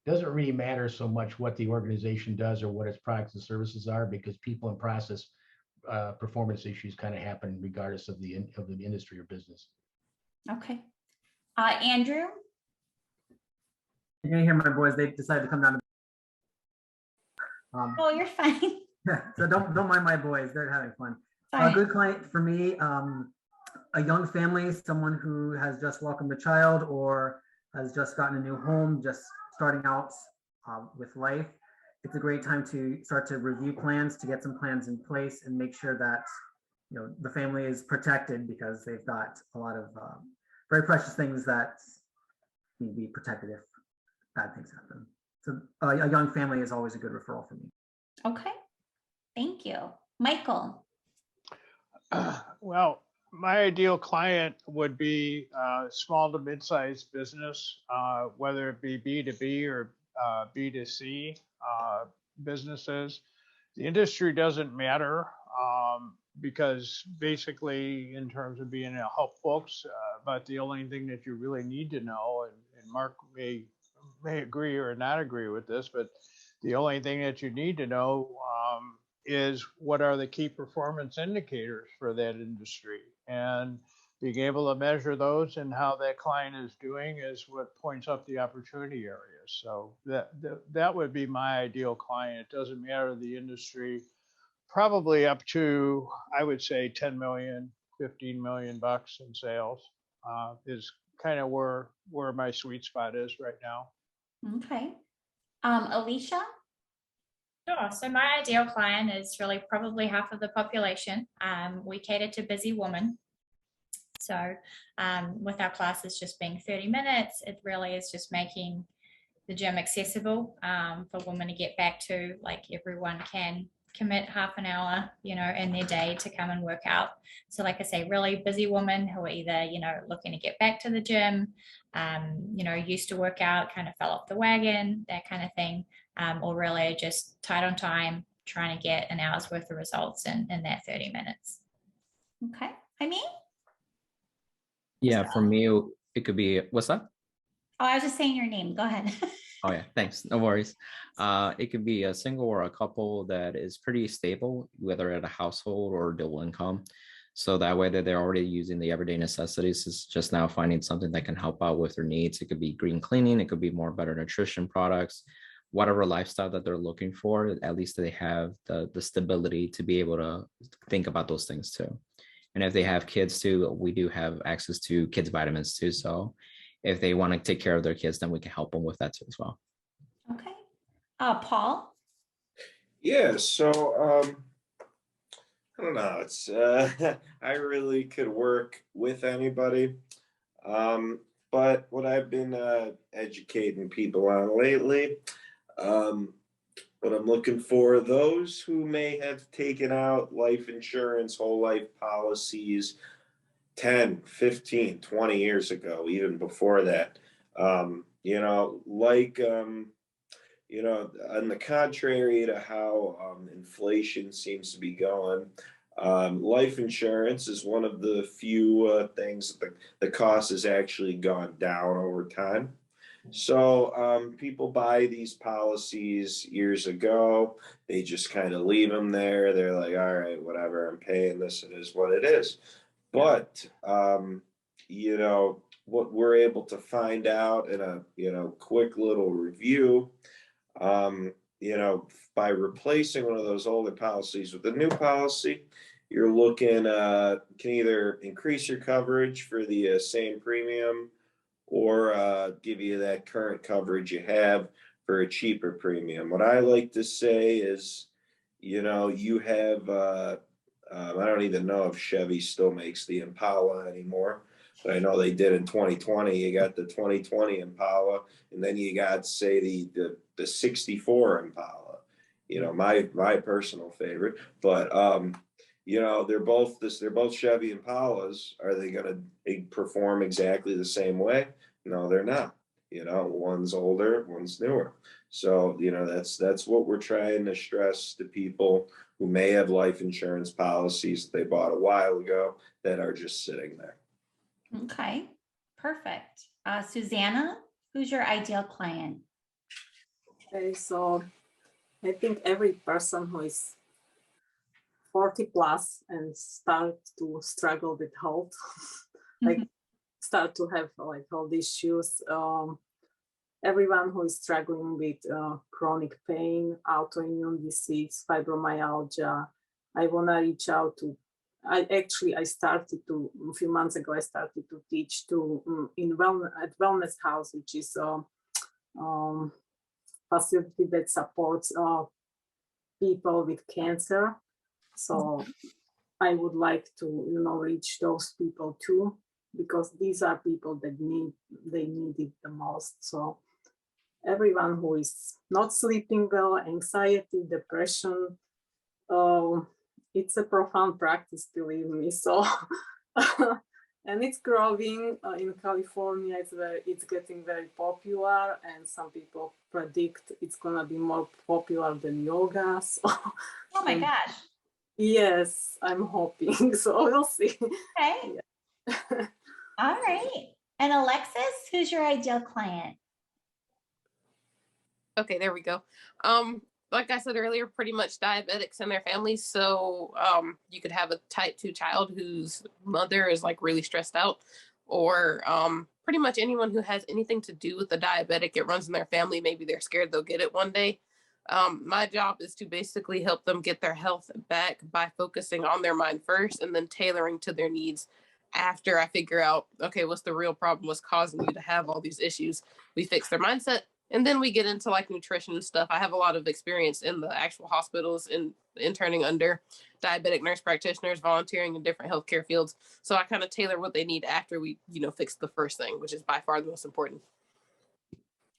doesn't really matter so much what the organization does or what its products and services are, because people and process performance issues kind of happen regardless of the industry or business. Okay. Andrew? You can hear my boys. They decided to come down. Oh, you're fine. So don't mind my boys. They're having fun. Sorry. A good client for me, a young family, someone who has just welcomed a child or has just gotten a new home, just starting out with life. It's a great time to start to review plans, to get some plans in place and make sure that the family is protected, because they've got a lot of very precious things that need to be protected if bad things happen. So a young family is always a good referral for me. Okay. Thank you. Michael? Well, my ideal client would be small to mid-sized business, whether it be B2B or B2C businesses. The industry doesn't matter, because basically in terms of being able to help folks, but the only thing that you really need to know, and Mark may agree or not agree with this, but the only thing that you need to know is what are the key performance indicators for that industry, and being able to measure those and how that client is doing is what points up the opportunity areas. So that would be my ideal client. It doesn't matter the industry, probably up to, I would say, 10 million, 15 million bucks in sales is kind of where my sweet spot is right now. Okay. Alicia? Sure. So my ideal client is really probably half of the population. We cater to busy women. So with our classes just being 30 minutes, it really is just making the gym accessible for women to get back to, like everyone can commit half an hour, in their day to come and work out. So like I say, really busy women who are either, looking to get back to the gym, used to work out, kind of fell off the wagon, that kind of thing, or really just tight on time, trying to get an hour's worth of results in that 30 minutes. Okay. I mean? Yeah, for me, it could be, what's that? Oh, I was just saying your name. Go ahead. Oh yeah, thanks. No worries. It could be a single or a couple that is pretty stable, whether at a household or dual income. So that way that they're already using the everyday necessities, is just now finding something that can help out with their needs. It could be green cleaning, it could be more better nutrition products, whatever lifestyle that they're looking for, at least they have the stability to be able to think about those things too. And if they have kids too, we do have access to kids vitamins too. So if they want to take care of their kids, then we can help them with that too as well. Okay. Paul? Yeah, so I don't know. It's I really could work with anybody. But what I've been educating people on lately, what I'm looking for, those who may have taken out life insurance, whole life policies 10, 15, 20 years ago, even before that. On the contrary to how inflation seems to be going, life insurance is one of the few things that the cost has actually gone down over time. So people buy these policies years ago. They just kind of leave them there. They're like, all right, whatever, I'm paying this. It is what it is. But, what we're able to find out in a, quick little review, by replacing one of those older policies with a new policy, you're looking, can either increase your coverage for the same premium or give you that current coverage you have for a cheaper premium. What I like to say is, you have, I don't even know if Chevy still makes the Impala anymore, that I know they did in 2020. You got the 2020 Impala, and then you got, say, the 64 Impala. You know, my personal favorite. But you know, they're both Chevy Impalas. Are they going to perform exactly the same way? No, they're not. You know, one's older, one's newer. So, you know, that's what we're trying to stress to people who may have life insurance policies that they bought a while ago that are just sitting there. Okay, perfect. Susanna, who's your ideal client? Okay, so I think every person who is 40 plus and start to struggle with health, like start to have like health issues, everyone who is struggling with chronic pain, autoimmune disease, fibromyalgia, I want to reach out to. I started to a few months ago. I started to teach at Wellness House, which is facility that supports people with cancer. So I would like to, reach those people too, because these are people that need it the most. So everyone who is not sleeping well, anxiety, depression, it's a profound practice, believe me. So, and it's growing in California. It's getting very popular, and some people predict it's gonna be more popular than yoga. So, Oh my gosh. Yes, I'm hoping. So we'll see. Okay. Yeah. All right. And Alexis, who's your ideal client? Okay, there we go. Like I said earlier, pretty much diabetics and their families. So you could have a type 2 child whose mother is like really stressed out, or pretty much anyone who has anything to do with the diabetic. It runs in their family. Maybe they're scared they'll get it one day. My job is to basically help them get their health back by focusing on their mind first and then tailoring to their needs after I figure out, okay, what's the real problem? What's causing you to have all these issues? We fix their mindset. And then we get into like nutrition and stuff. I have a lot of experience in the actual hospitals and interning under diabetic nurse practitioners, volunteering in different healthcare fields. So I kind of tailor what they need after we, fix the first thing, which is by far the most important.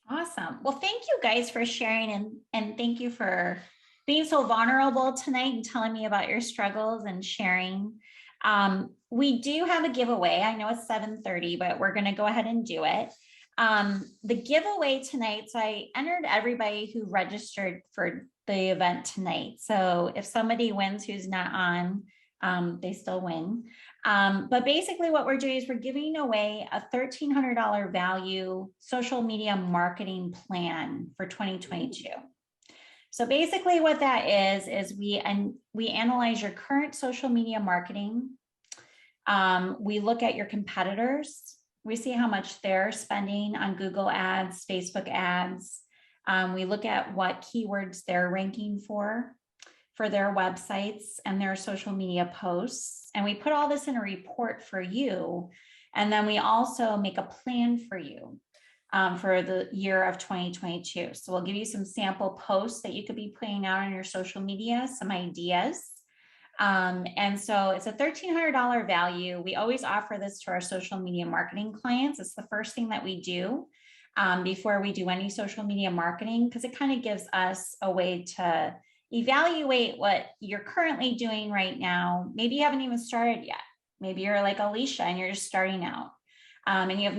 Awesome. Well, thank you guys for sharing, and thank you for being so vulnerable tonight and telling me about your struggles and sharing. We do have a giveaway. I know it's 7:30, but we're going to go ahead and do it. The giveaway tonight, so I entered everybody who registered for the event tonight. So if somebody wins who's not on, they still win. But basically what we're doing is we're giving away a $1,300 value social media marketing plan for 2022. So basically what that is we analyze your current social media marketing. We look at your competitors. We see how much they're spending on Google ads, Facebook ads. We look at what keywords they're ranking for their websites and their social media posts. And we put all this in a report for you. And then we also make a plan for you for the year of 2022. So we'll give you some sample posts that you could be putting out on your social media, some ideas. And so it's a $1,300 value. We always offer this to our social media marketing clients. It's the first thing that we do before we do any social media marketing, because it kind of gives us a way to evaluate what you're currently doing right now. Maybe you haven't even started yet. Maybe you're like Alicia and you're just starting out and you have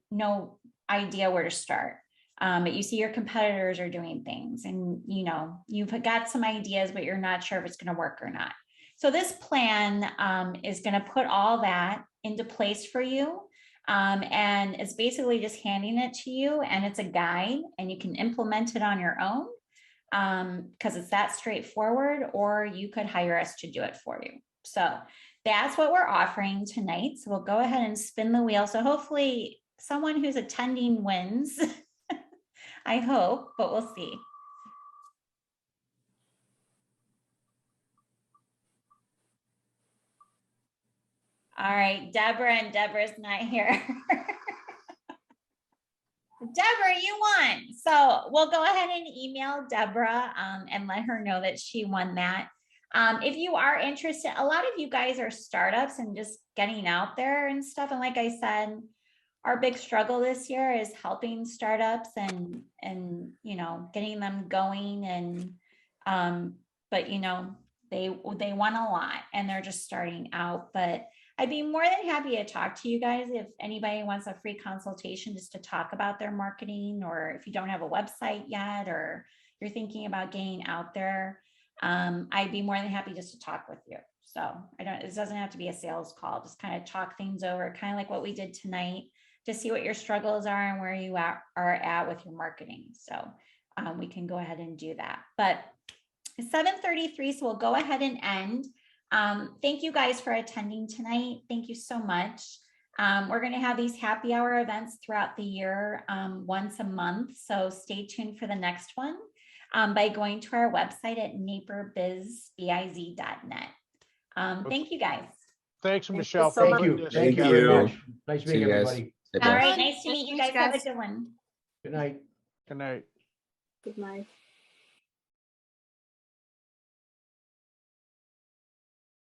no idea where to start. But you see your competitors are doing things and you've got some ideas, but you're not sure if it's going to work or not. So this plan is going to put all that into place for you. And it's basically just handing it to you, and it's a guide and you can implement it on your own because it's that straightforward, or you could hire us to do it for you. So that's what we're offering tonight. So we'll go ahead and spin the wheel. So hopefully someone who's attending wins. I hope, but we'll see. All right, Deborah, and Deborah's not here. Deborah, you won. So we'll go ahead and email Deborah and let her know that she won that. If you are interested, a lot of you guys are startups and just getting out there and stuff. And like I said, our big struggle this year is helping startups and you know, getting them going. And but you know, they want a lot and they're just starting out. But I'd be more than happy to talk to you guys if anybody wants a free consultation just to talk about their marketing, or if you don't have a website yet, or you're thinking about getting out there. I'd be more than happy just to talk with you. So it doesn't have to be a sales call, just kind of talk things over, kind of like what we did tonight, to see what your struggles are and where you are at with your marketing. So we can go ahead and do that. But it's 7:33, so we'll go ahead and end. Thank you guys for attending tonight. Thank you so much. We're going to have these happy hour events throughout the year, once a month. So stay tuned for the next one by going to our website at naperbizbiz.net. Thank you guys. Thanks, Thank you Michelle. so for Thank putting you. this Thank you together. very much. Nice See meeting you guys. everybody. Bye-bye. All right, nice to meet you Thanks, guys. Have a guys. good one. Good night. Good night. Good night.